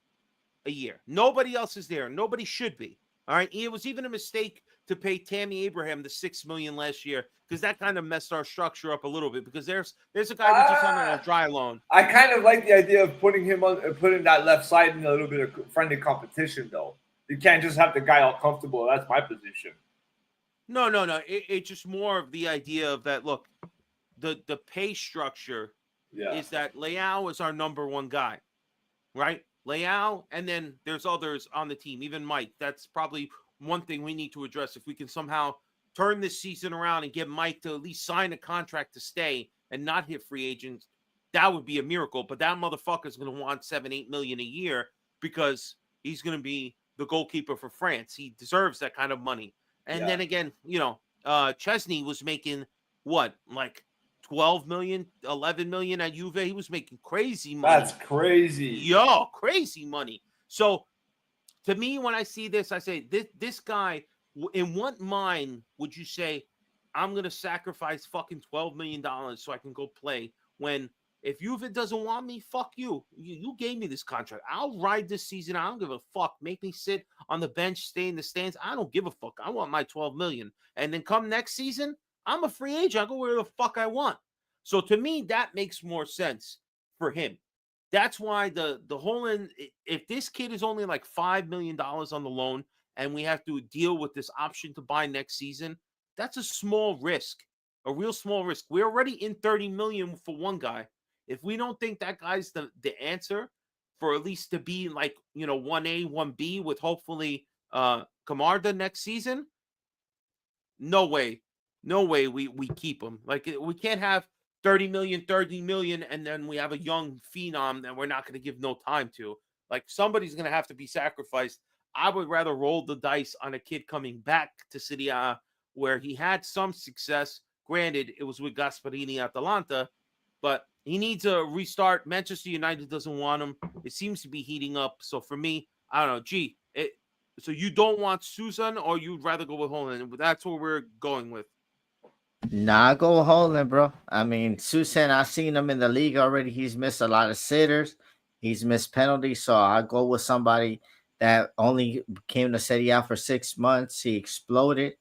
a year. Nobody else is there. Nobody should be. All right. It was even a mistake to pay Tammy Abraham the $6 million last year because that kind of messed our structure up a little bit. Because there's a guy we just on a dry loan. I kind of like the idea of putting that left side in a little bit of friendly competition, though. You can't just have the guy all comfortable. That's my position. No. It's just more of the idea of that. Look, the pay structure is that Leao is our number one guy, right? Leao, and then there's others on the team, even Mike. That's probably one thing we need to address. If we can somehow turn this season around and get Mike to at least sign a contract to stay and not hit free agents, that would be a miracle. But that motherfucker is going to want $7-8 million a year because he's going to be the goalkeeper for France. He deserves that kind of money. And then again, Chesney was making what, like 12 million, 11 million at Juve. He was making crazy money. That's crazy. Crazy money. So to me, when I see this, I say this guy, in what mind would you say, I'm going to sacrifice fucking $12 million so I can go play when if Juve doesn't want me, fuck you. You gave me this contract. I'll ride this season. I don't give a fuck. Make me sit on the bench, stay in the stands. I don't give a fuck. I want my 12 million. And then come next season, I'm a free agent. I go where the fuck I want. So to me, that makes more sense for him. That's why the whole if this kid is only like $5 million on the loan and we have to deal with this option to buy next season, that's a small risk, a real small risk. We're already in 30 million for one guy. If we don't think that guy's the answer for at least to be like, 1A, 1B with hopefully Camarda next season, no way we keep him. Like, we can't have 30 million, and then we have a young phenom that we're not going to give no time to. Like, somebody's going to have to be sacrificed. I would rather roll the dice on a kid coming back to Serie A where he had some success. Granted, it was with Gasparini at Atalanta, but he needs a restart. Manchester United doesn't want him. It seems to be heating up. So for me, I don't know. So you don't want Susan, or you'd rather go with Holland? That's what we're going with. Nah, go with Holland, bro. I mean, Susan, I've seen him in the league already. He's missed a lot of sitters. He's missed penalties. So I go with somebody that only came to Serie A for 6 months. He exploded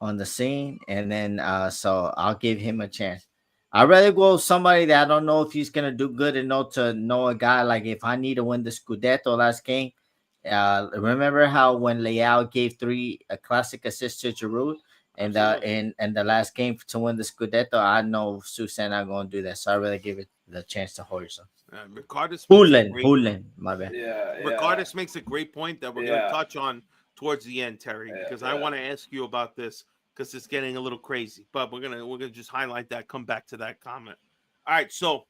on the scene. And then, so I'll give him a chance. I'd rather go with somebody that I don't know if he's going to do good and know a guy. Like, if I need to win the Scudetto last game, remember how when Leao gave 3 classic assists to Giroud? And the last game to win the Scudetto, I know Susan not going to do that. So I'd rather give it the chance to Hoyerson. Hulen, my bad. Ricardus makes a great point that we're going to touch on towards the end, Terry, because I want to ask you about this because it's getting a little crazy. But we're gonna just highlight that, come back to that comment. All right, so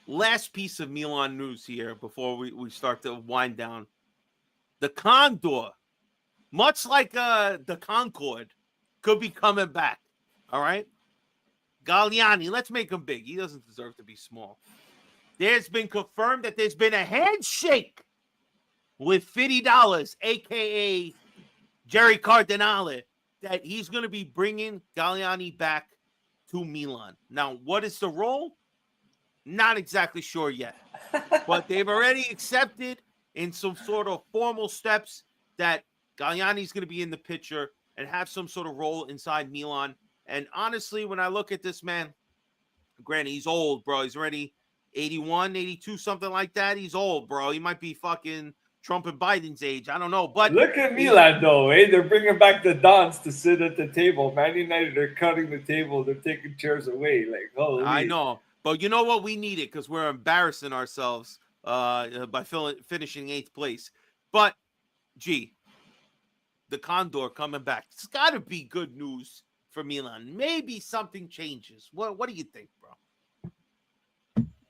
last piece of Milan news here before we start to wind down. The Condor, much like the Concorde, could be coming back. All right? Galliani, let's make him big. He doesn't deserve to be small. There's been confirmed that there's been a handshake with $50, a.k.a. Jerry Cardinale, that he's going to be bringing Galliani back to Milan. Now, what is the role? Not exactly sure yet, but they've already accepted in some sort of formal steps that Galliani is going to be in the picture and have some sort of role inside Milan. And honestly, when I look at this man, granted, he's old, bro. He's already 81, 82, something like that. He's old, bro. He might be fucking Trump and Biden's age. I don't know. But look at Milan, though. Eh? They're bringing back the Dons to sit at the table. Man United are cutting the table. They're taking chairs away. Like, holy. I know. But you know what? We need it because we're embarrassing ourselves by finishing 8th place. But, gee, the Condor coming back. It's got to be good news for Milan. Maybe something changes. What do you think, bro?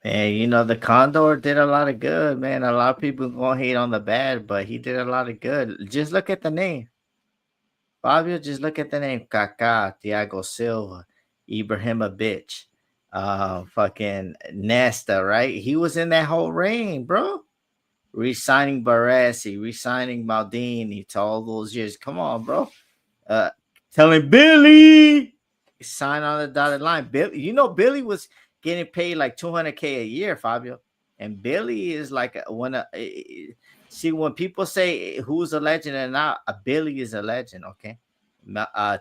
Man, you know, the Condor did a lot of good, man. A lot of people gonna hate on the bad, but he did a lot of good. Just look at the name. Fabio, just look at the name. Kaká, Thiago Silva, Ibrahimovic, fucking Nesta, right? He was in that whole reign, bro. Resigning Baresi, resigning Maldini to all those years. Come on, bro. Telling Billy sign on the dotted line. Billy, you know, Billy was getting paid like $200K a year, Fabio. And Billy is like see, when people say who's a legend and not, a Billy is a legend, okay?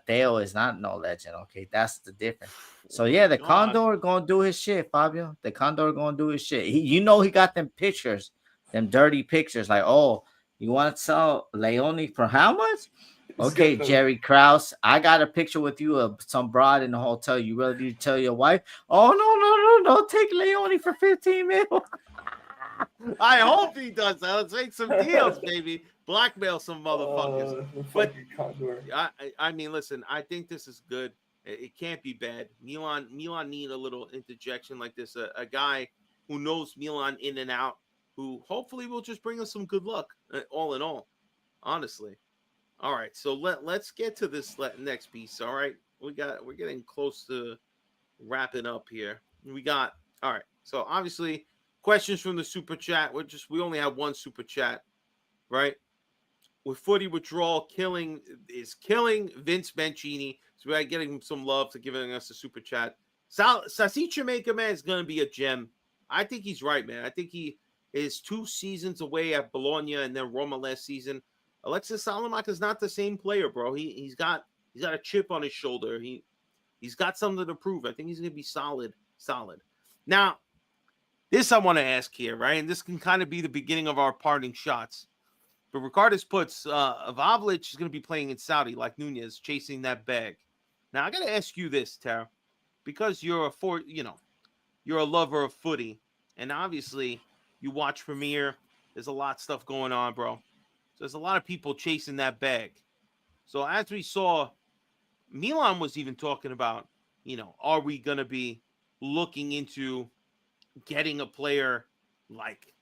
Theo is not no legend, okay? That's the difference. So yeah, the Condor gonna do his shit, Fabio. The Condor gonna do his shit. You know, he got them pictures, them dirty pictures. Like, oh, you want to sell Leone for how much? Okay, Jerry Krause, I got a picture with you of some broad in the hotel. You really need to tell your wife? Oh, no. Take Leone for 15 mil. I hope he does that. Let's make some deals, baby. Blackmail some motherfuckers. But I mean, listen, I think this is good. It can't be bad. Milan need a little interjection like this. A guy who knows Milan in and out, who hopefully will just bring us some good luck, all in all, honestly. All right, so let's get to this next piece. All right, we're getting close to wrapping up here. All right. So obviously, questions from the super chat. We only have one super chat, right? With footy withdrawal killing Vince Mancini. So we are getting some love for giving us a super chat. Sasi Jamaica, man, is going to be a gem. I think he's right, man. I think he is 2 seasons away at Bologna and then Roma last season. Alexis Salamaca is not the same player, bro. He's got a chip on his shoulder. He's got something to prove. I think he's going to be solid. Now, this I want to ask here, right? And this can kind of be the beginning of our parting shots. But Ricardus puts Vavlic is going to be playing in Saudi like Nunez, chasing that bag. Now, I got to ask you this, Tara, because you're a lover of footy, and obviously you watch Premier. There's a lot of stuff going on, bro. So there's a lot of people chasing that bag. So as we saw, Milan was even talking about, are we going to be looking into getting a player like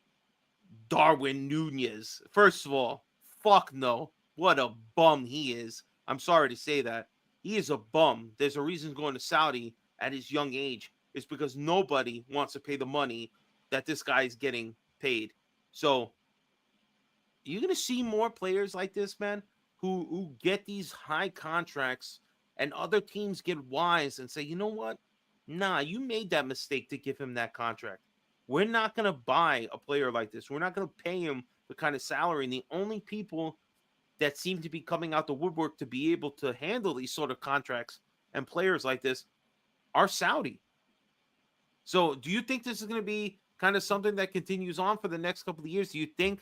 Darwin Nunez? First of all, fuck no. What a bum he is. I'm sorry to say that. He is a bum. There's a reason he's going to Saudi at his young age. It's because nobody wants to pay the money that this guy is getting paid. So you're going to see more players like this, man, who get these high contracts, and other teams get wise and say, you know what? Nah, you made that mistake to give him that contract. We're not going to buy a player like this. We're not going to pay him the kind of salary. And the only people that seem to be coming out the woodwork to be able to handle these sort of contracts and players like this are Saudi. So do you think this is going to be kind of something that continues on for the next couple of years? Do you think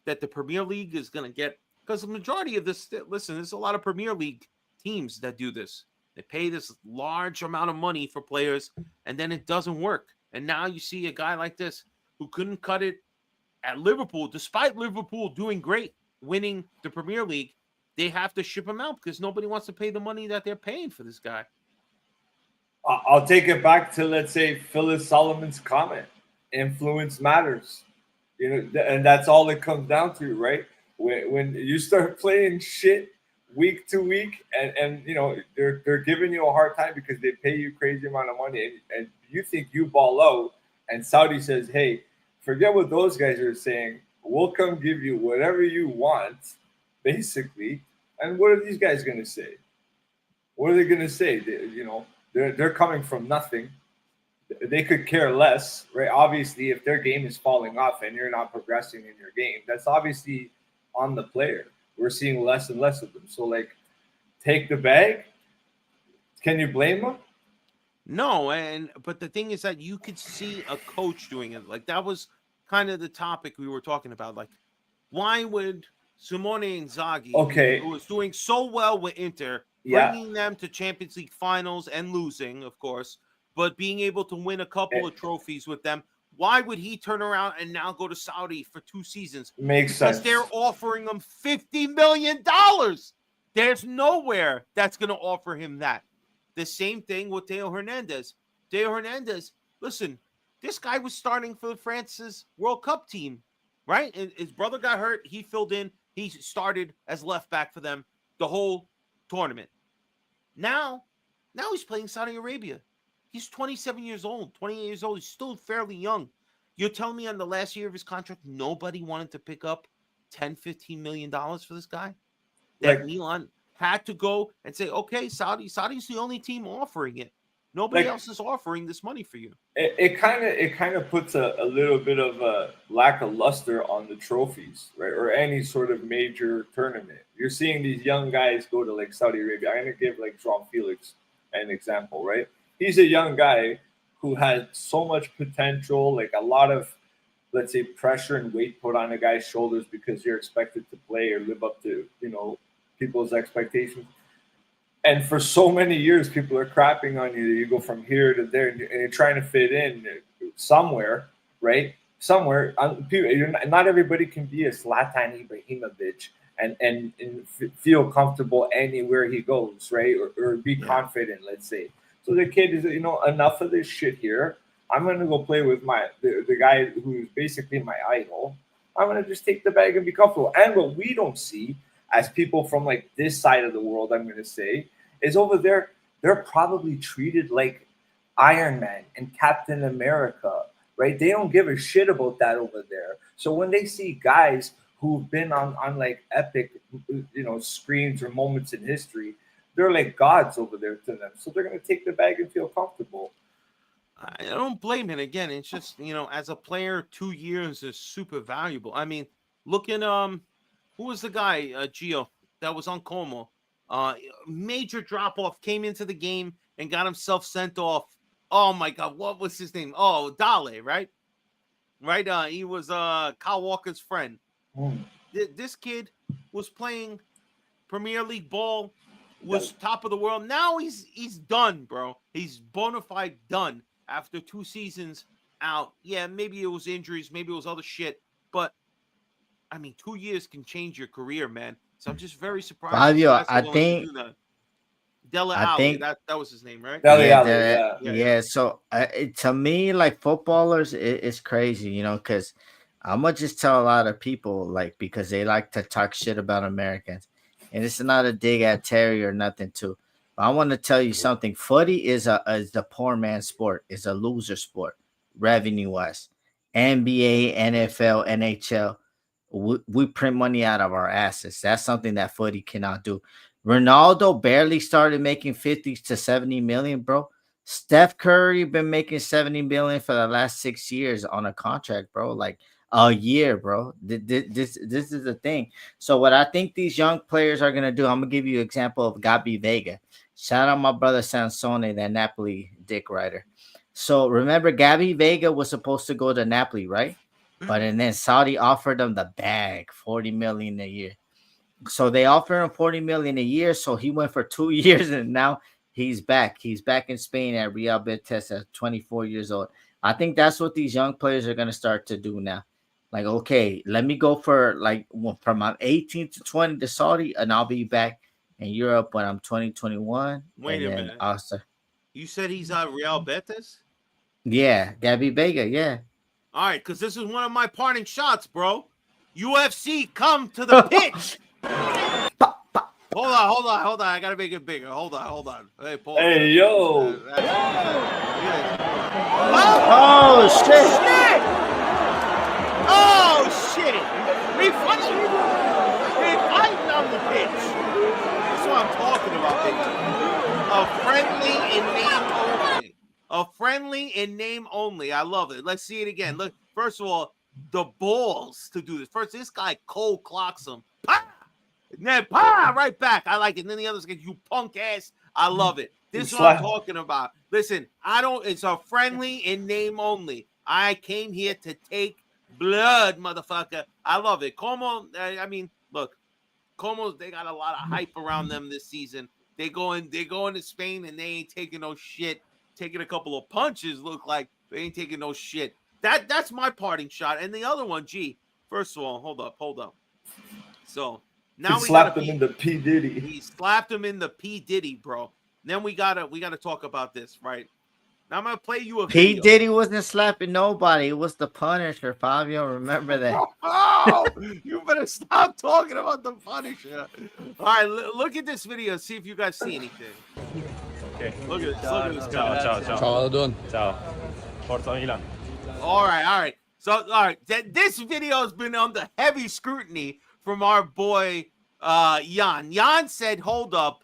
that the Premier League is going to get, because the majority of this, listen, there's a lot of Premier League teams that do this. They pay this large amount of money for players, and then it doesn't work. And now you see a guy like this who couldn't cut it at Liverpool, despite Liverpool doing great, winning the Premier League. They have to ship him out because nobody wants to pay the money that they're paying for this guy. I'll take it back to, let's say, Phyllis Solomon's comment. Influence matters. And that's all it comes down to, right? When you start playing shit week to week, and they're giving you a hard time because they pay you crazy amount of money, and you think you ball out, and Saudi says, hey, forget what those guys are saying. We'll come give you whatever you want, basically. And what are these guys going to say? What are they going to say? They're coming from nothing. They could care less, right? Obviously, if their game is falling off and you're not progressing in your game, that's obviously on the player. We're seeing less and less of them. So, like, take the bag. Can you blame them? No, but the thing is that you could see a coach doing it. Like, that was kind of the topic we were talking about. Like, why would Simone Inzaghi, who was doing so well with Inter, bringing them to Champions League finals and losing, of course, but being able to win a couple of trophies with them, why would he turn around and now go to Saudi for 2 seasons? Makes sense. Because they're offering him $50 million. There's nowhere that's going to offer him that. The same thing with Theo Hernandez. Theo Hernandez, listen, this guy was starting for France's World Cup team, right? His brother got hurt. He filled in. He started as left back for them the whole tournament. Now he's playing Saudi Arabia. He's 27 years old, 28 years old. He's still fairly young. You're telling me on the last year of his contract, nobody wanted to pick up $10, $15 million for this guy? That Milan had to go and say, okay, Saudi's the only team offering it. Nobody else is offering this money for you. It kind of puts a little bit of a lack of luster on the trophies, right? Or any sort of major tournament. You're seeing these young guys go to like Saudi Arabia. I'm going to give like João Felix an example, right? He's a young guy who had so much potential, like a lot of, let's say, pressure and weight put on a guy's shoulders because you're expected to play or live up to, people's expectations. And for so many years, people are crapping on you. You go from here to there, and you're trying to fit in somewhere, right? Somewhere. Not everybody can be a Zlatan Ibrahimovic and feel comfortable anywhere he goes, right? Or be confident, let's say. So the kid is, enough of this shit here. I'm going to go play with the guy who's basically my idol. I'm going to just take the bag and be comfortable. And what we don't see as people from like this side of the world, I'm going to say, is over there, they're probably treated like Iron Man and Captain America, right? They don't give a shit about that over there. So when they see guys who've been on like epic, screens or moments in history, they're like gods over there to them. So they're going to take the bag and feel comfortable. I don't blame it. Again, it's just, as a player, 2 years is super valuable. I mean, look at, who was the guy, Gio, that was on Como? Major drop-off, came into the game and got himself sent off. Oh, my God, what was his name? Oh, Dale, right? Right? He was Kyle Walker's friend. This kid was playing Premier League ball, was top of the world. Now he's done, bro. He's bona fide done after 2 seasons out. Yeah, maybe it was injuries, maybe it was other shit, but I mean, 2 years can change your career, man. So I'm just very surprised. Fabio, I think Dele Alli, that was his name, right? Yeah. So to me, like footballers, it's crazy, because I'm gonna just tell a lot of people, like, because they like to talk shit about Americans, and it's not a dig at Terry or nothing too. But I want to tell you something. Footy is the poor man's sport. It's a loser sport, revenue wise. NBA, NFL, NHL. We print money out of our asses. That's something that footy cannot do. Ronaldo barely started making 50 to 70 million, bro. Steph Curry been making 70 million for the last 6 years on a contract, bro. Like a year, bro. This is the thing. So what I think these young players are gonna do, I'm gonna give you an example of Gabi Vega. Shout out my brother Sansone, that Napoli dick rider. So remember, Gabi Vega was supposed to go to Napoli, right? But and then Saudi offered him the bag, 40 million a year. So they offered him 40 million a year. So he went for 2 years, and now he's back. He's back in Spain at Real Betis at 24 years old. I think that's what these young players are gonna start to do now. Like, okay, let me go for like from I'm 18 to 20 to Saudi, and I'll be back in Europe when I'm 20, 21. Wait a minute. You said he's at Real Betis? Yeah, Gabi Vega, yeah. All right, because this is one of my parting shots, bro. UFC, come to the pitch. Hold on. I gotta make it bigger. Hold on. Hey, Paul. Hey, yo. Oh, shit. Oh, shit. We fighting on the pitch. That's what I'm talking about, baby. A friendly in name only. A friendly in name only. I love it. Let's see it again. Look, first of all, the balls to do this. First, this guy cold clocks him. Pa! And then right back. I like it. And then the others get you punk ass. I love it. This is what I'm talking about. Listen, it's a friendly in name only. I came here to take blood, motherfucker. I love it. Como, I mean, look, Como, they got a lot of hype around them this season. They go into Spain and they ain't taking no shit. Taking a couple of punches, look like they ain't taking no shit. That's my parting shot. And the other one, first of all, hold up. So now he slapped him in the P Diddy. He slapped him in the P Diddy, bro. Then we gotta talk about this, right? Now I'm gonna play you a video. P Diddy wasn't slapping nobody. It was the Punisher, Fabio. Remember that? Oh, you better stop talking about the Punisher. All right, look at this video. See if you guys see anything. Okay. Look at this guy. Ciao. Ciao, Don. Ciao. Forza Milan. All right. So, all right, this video has been under heavy scrutiny from our boy Jan. Jan said, "Hold up.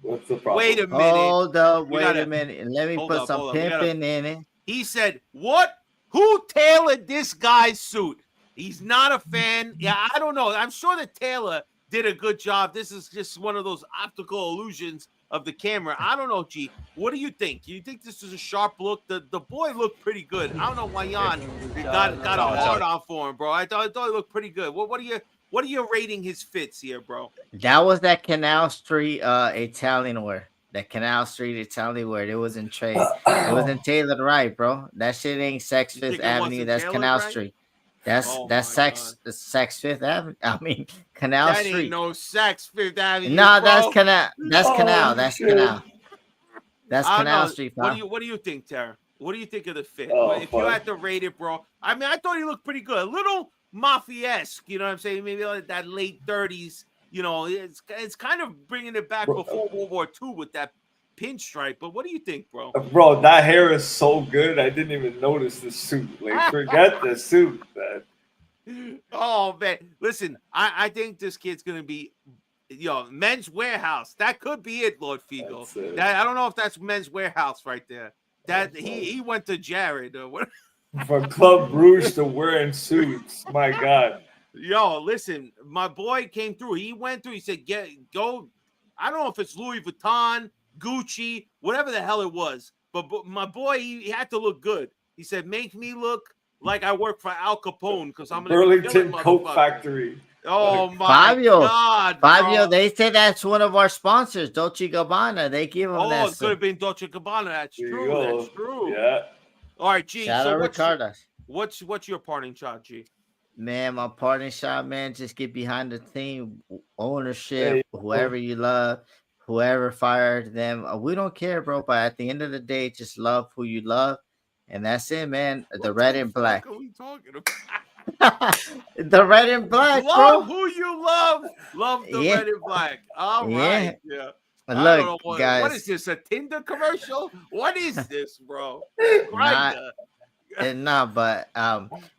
What's the problem? Wait a minute. Hold up. Wait a minute. Let me put some pimping in it." He said, "What? Who tailored this guy's suit? He's not a fan. Yeah, I don't know. I'm sure the tailor did a good job. This is just one of those optical illusions of the camera. I don't know, G. What do you think? You think this is a sharp look? The boy looked pretty good. I don't know why Jan got a hard on for him, bro. I thought he looked pretty good. What are you rating his fits here, bro? That was that Canal Street Italian wear. That Canal Street Italian wear. It wasn't trade. It wasn't tailored right, bro. That shit ain't Sex Fifth Avenue. That's Canal Street. That's Sex Fifth Avenue. I mean Canal Street. That ain't no Sex Fifth Avenue. No, bro. that's Canal. That's Canal. That's Canal. That's Canal Street. What do you think, Tara? What do you think of the fit? Oh, if you had to rate it, bro, I mean, I thought he looked pretty good. A little mafia-esque, you know what I'm saying? Maybe like that late 30s. You know, it's kind of bringing it back before World War II with that pinstripe. But what do you think, bro? Bro, that hair is so good. I didn't even notice the suit. Like, forget the suit, man. Oh man, listen, I think this kid's gonna be, Men's Warehouse. That could be it, Lord Figo. I don't know if that's Men's Warehouse right there. That he went to Jared or what? From Club Brugge to wearing suits. My God. Yo, listen, my boy came through. He went through. He said, go. I don't know if it's Louis Vuitton, Gucci, whatever the hell it was. But my boy, he had to look good. He said, make me look like I work for Al Capone because I'm gonna Burlington Coat Factory. Oh my God, Fabio, bro. they say that's one of our sponsors, Dolce Gabbana. They give them that. Oh, it could have been Dolce Gabbana. That's true. That's true. Yeah. All right, G. Shout out Ricardo. What's your parting shot, G? Man, my parting shot, man, just get behind the team, ownership, whoever you love, whoever fired them. We don't care, bro. But at the end of the day, just love who you love. And that's it, man. The red and black. What are we talking about? The red and black, love bro. who you love. Love the red and black. All right. Yeah. Look, guys. What is this? A Tinder commercial? What is this, bro? But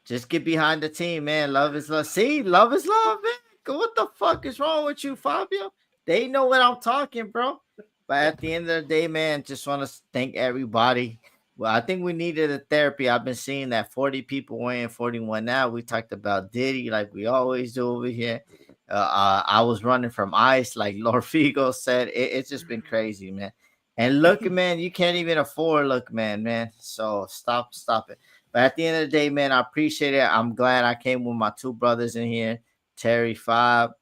just get behind the team, man. Love is love. See, love is love, man. What the fuck is wrong with you, Fabio? They know what I'm talking, bro. But at the end of the day, man, just want to thank everybody. Well, I think we needed a therapy. I've been seeing that 40 people weighing 41 now. We talked about Diddy like we always do over here. I was running from ice, like Lord Figo said. It's just been crazy, man. And look, man, you can't even afford look, man. So stop it. But at the end of the day, man, I appreciate it. I'm glad I came with my two brothers in here, Terry Fob.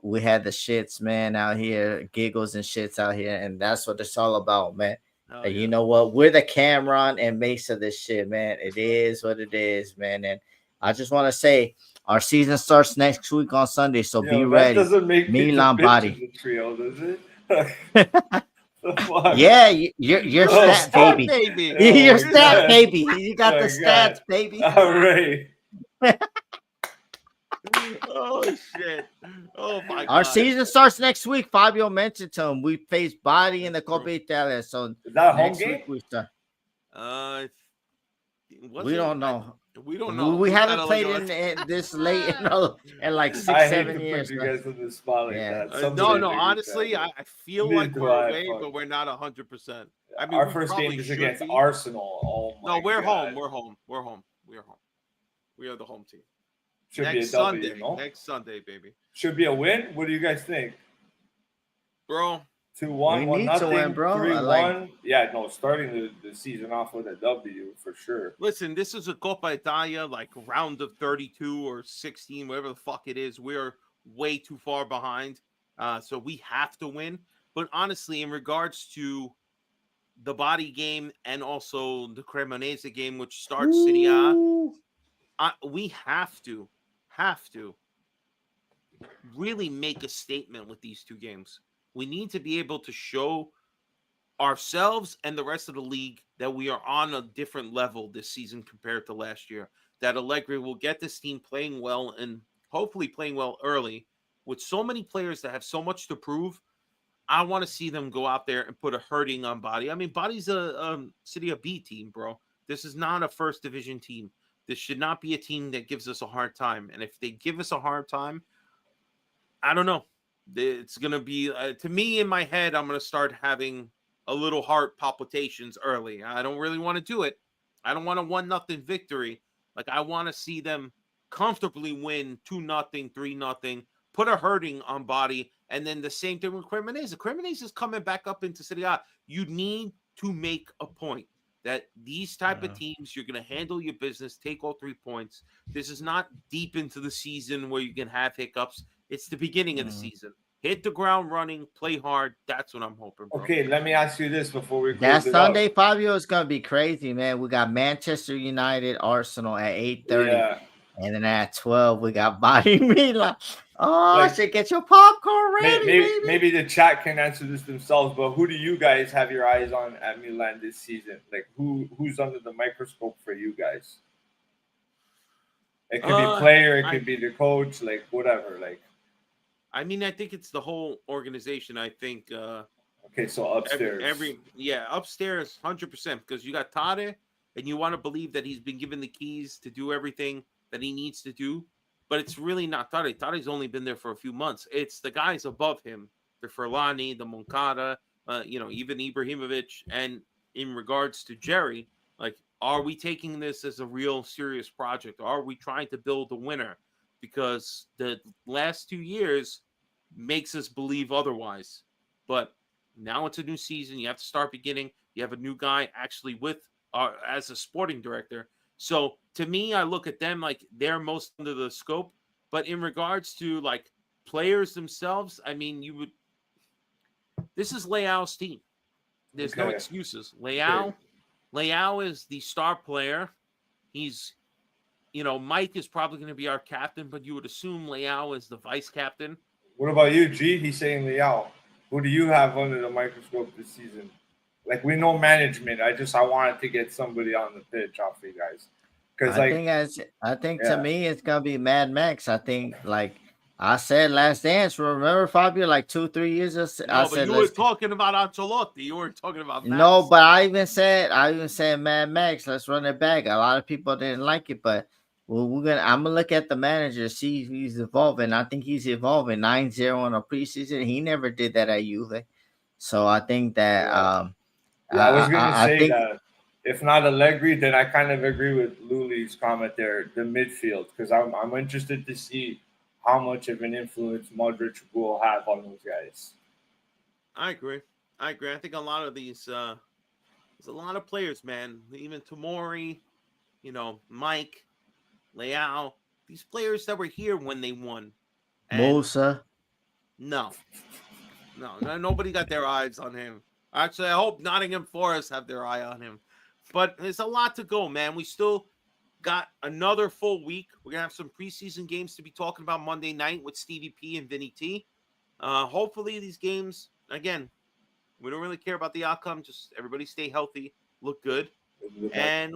We had the shits, man, out here, giggles and shits out here, and that's what it's all about, man. Oh, yeah. You know what? We're the Cameron and Mace of this shit, man. It is what it is, man. And I just want to say, our season starts next week on Sunday, so be ready. That doesn't make Milan body. The trio, does it? Yeah, you're stat baby. You're stat baby. You got the stats, baby. All right. Oh shit! Oh my God! Our season starts next week. Fabio mentioned to him. We face Body in the Coppa Italia. So is that home game? We start. We don't know. We don't know. We haven't gotta played look in this late in like 6, I hate 7 to years. put you man. guys on the spot like Yeah. that. No, Somebody no. figure Honestly, that out. I feel Neither like do we're I, away, fuck. but we're not 100%. I mean, Our we first probably game is should against be. Arsenal. Oh my No, we're God. home. We're home. We're home. We are home. We are the home team. Should Next be a Sunday. W, no? Next Sunday, baby. Should be a win. What do you guys think? Bro, 2-1, We 1 need to win, nothing, bro. 3-1. Yeah, no, starting the season off with a W for sure. listen, this is a Coppa Italia, like round of 32 or 16, whatever the fuck it is. We're way too far behind. So we have to win. But honestly, in regards to the body game and also the Cremonese game, which starts Serie A, we have to really make a statement with these two games. We need to be able to show ourselves and the rest of the league that we are on a different level this season compared to last year. That Allegri will get this team playing well and hopefully playing well early with so many players that have so much to prove. I want to see them go out there and put a hurting on Body. I mean, Body's a Serie B team, bro. This is not a first division team. This should not be a team that gives us a hard time. And if they give us a hard time, I don't know. It's going to be, to me, in my head, I'm going to start having a little heart palpitations early. I don't really want to do it. I don't want a 1-0 victory. Like, I want to see them comfortably win 2-0, 3-0, put a hurting on Body, and then the same thing with Cremonese. Cremonese is coming back up into Serie A. You need to make a point that these type of teams, you're going to handle your business, take all 3 points. This is not deep into the season where you can have hiccups. It's the beginning of the season. Hit the ground running, play hard. That's what I'm hoping, bro. Okay, let me ask you this before we That close it Sunday, up. Fabio, is gonna be crazy, man. We got Manchester United, Arsenal at 8:30, Yeah. and then at 12 we got Body Milan. Oh, Like, shit! Get your popcorn ready, baby. Maybe the chat can answer this themselves, but who do you guys have your eyes on at Milan this season? Like who's under the microscope for you guys? It could be player, it could be the coach, like whatever. Like, I mean, I think it's the whole organization. I think. Okay, so upstairs. Upstairs, 100%, because you got Tade, and you want to believe that he's been given the keys to do everything that he needs to do, but it's really not Tade. Tade's only been there for a few months. It's the guys above him, the Furlani, the Moncada, even Ibrahimovic. And in regards to Jerry, like, are we taking this as a real serious project? Are we trying to build a winner? Because the last 2 years makes us believe otherwise. But now it's a new season. You have to start beginning. You have a new guy actually with as a sporting director. So to me, I look at them like they're most under the scope. But in regards to like players themselves, I mean, this is Leao's team. There's no excuses. Leao is the star player. He's, Mike is probably going to be our captain, but you would assume Leao is the vice captain. What about you, G? He's saying Leao. Who do you have under the microscope this season? Like, we know management. I wanted to get somebody on the pitch off you guys. Because I think to me it's gonna be Mad Max. I think, like I said, Last Dance. Remember, Fabio, like 2-3 years ago. But you were talking about Ancelotti. You weren't talking about Max. No, but I even said Mad Max. Let's run it back. A lot of people didn't like it, but I'm gonna look at the manager, see if he's evolving. I think he's evolving. 9-0 in a preseason. He never did that at Juve. So I think that I was gonna say that if not Allegri, then I kind of agree with Luli's comment there, the midfield, because I'm interested to see how much of an influence Modric will have on those guys. I agree. I think a lot of these, there's a lot of players, man. Even Tomori, Mike, Leao, these players that were here when they won. Musah. No, nobody got their eyes on him. Actually, I hope Nottingham Forest have their eye on him. But there's a lot to go, man. We still got another full week. We're going to have some preseason games to be talking about Monday night with Stevie P and Vinny T. Hopefully these games, again, we don't really care about the outcome. Just everybody stay healthy, look good. And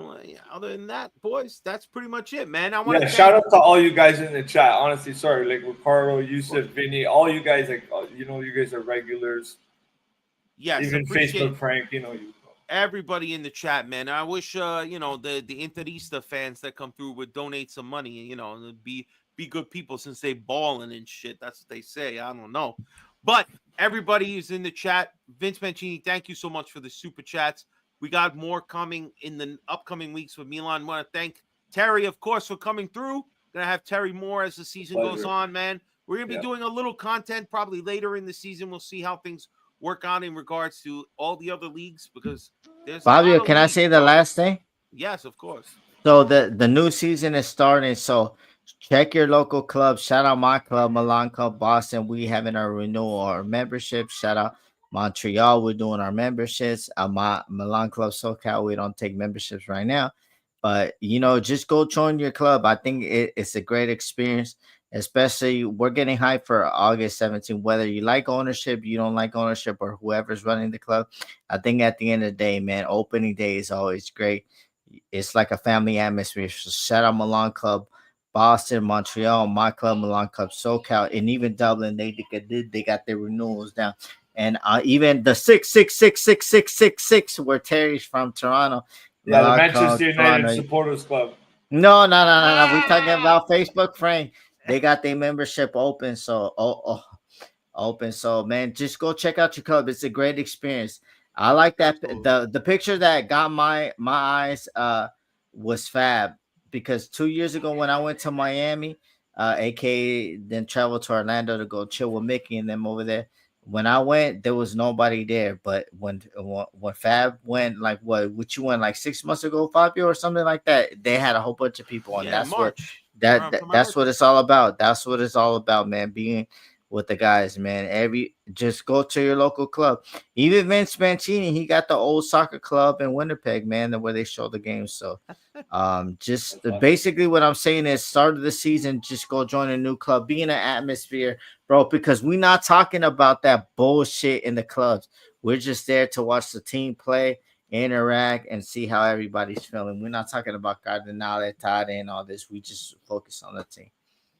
other than that, boys, that's pretty much it, man. Shout out to all you guys in the chat. Honestly, sorry, like Ricardo, Yusuf, Vinny, all you guys, like, you guys are regulars. Yes, even Facebook Frank, everybody in the chat, man. I wish the Interista fans that come through would donate some money, and be good people since they balling and shit. That's what they say. I don't know. But everybody is in the chat. Vince Mancini, thank you so much for the super chats. We got more coming in the upcoming weeks with Milan. I want to thank Terry, of course, for coming through. Gonna have Terry more as the season goes on, man. We're gonna be doing a little content probably later in the season. We'll see how things work out in regards to all the other leagues, because there's Fabio, a lot of can I leagues, say the bro. last thing? Yes, of course. So the new season is starting. So check your local club. Shout out my club, Milan Club Boston. We having our renewal our membership. Shout out Montreal. We're doing our memberships. My Milan Club SoCal. We don't take memberships right now, but just go join your club. I think it's a great experience. Especially we're getting hyped for August 17th. Whether you like ownership, you don't like ownership, or whoever's running the club, I think at the end of the day, man, opening day is always great. It's like a family atmosphere. So shout out Milan Club, Boston, Montreal, my club, Milan Club, SoCal, and even Dublin. They got their renewals down, and even the 6666666 where Terry's from Toronto. Yeah, the Milan Manchester Club, United Toronto. Supporters Club. No. We talking about Facebook, Frank. They got their membership open, so open. So man, just go check out your club. It's a great experience. I like that. The picture that got my eyes was Fab, because 2 years ago when I went to Miami, aka then traveled to Orlando to go chill with Mickey and them over there. When I went, there was nobody there. But when Fab went, like what you went like 6 months ago, Fabio, or something like that, they had a whole bunch of people, and that's March. that's what it's all about. That's what it's all about, man. Being with the guys, man. Just go to your local club. Even Vince Mancini, he got the old soccer club in Winnipeg, man, where they show the games. So just basically what I'm saying is, start of the season, just go join a new club, be in an atmosphere, bro, because we're not talking about that bullshit in the clubs. We're just there to watch the team play, interact, and see how everybody's feeling. We're not talking about Cardinale, Tade, and all this. We just focus on the team.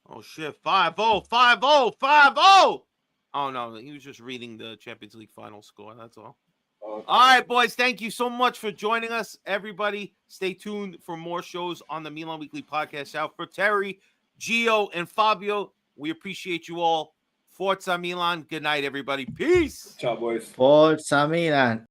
Oh shit, 5-0, 5-0, 5-0. Oh no, he was just reading the Champions League final score. That's all. Okay. All right, boys. Thank you so much for joining us. Everybody, stay tuned for more shows on the Milan Weekly Podcast. Out for Terry, Gio, and Fabio. We appreciate you all. Forza Milan. Good night, everybody. Peace. Ciao, boys. Forza Milan.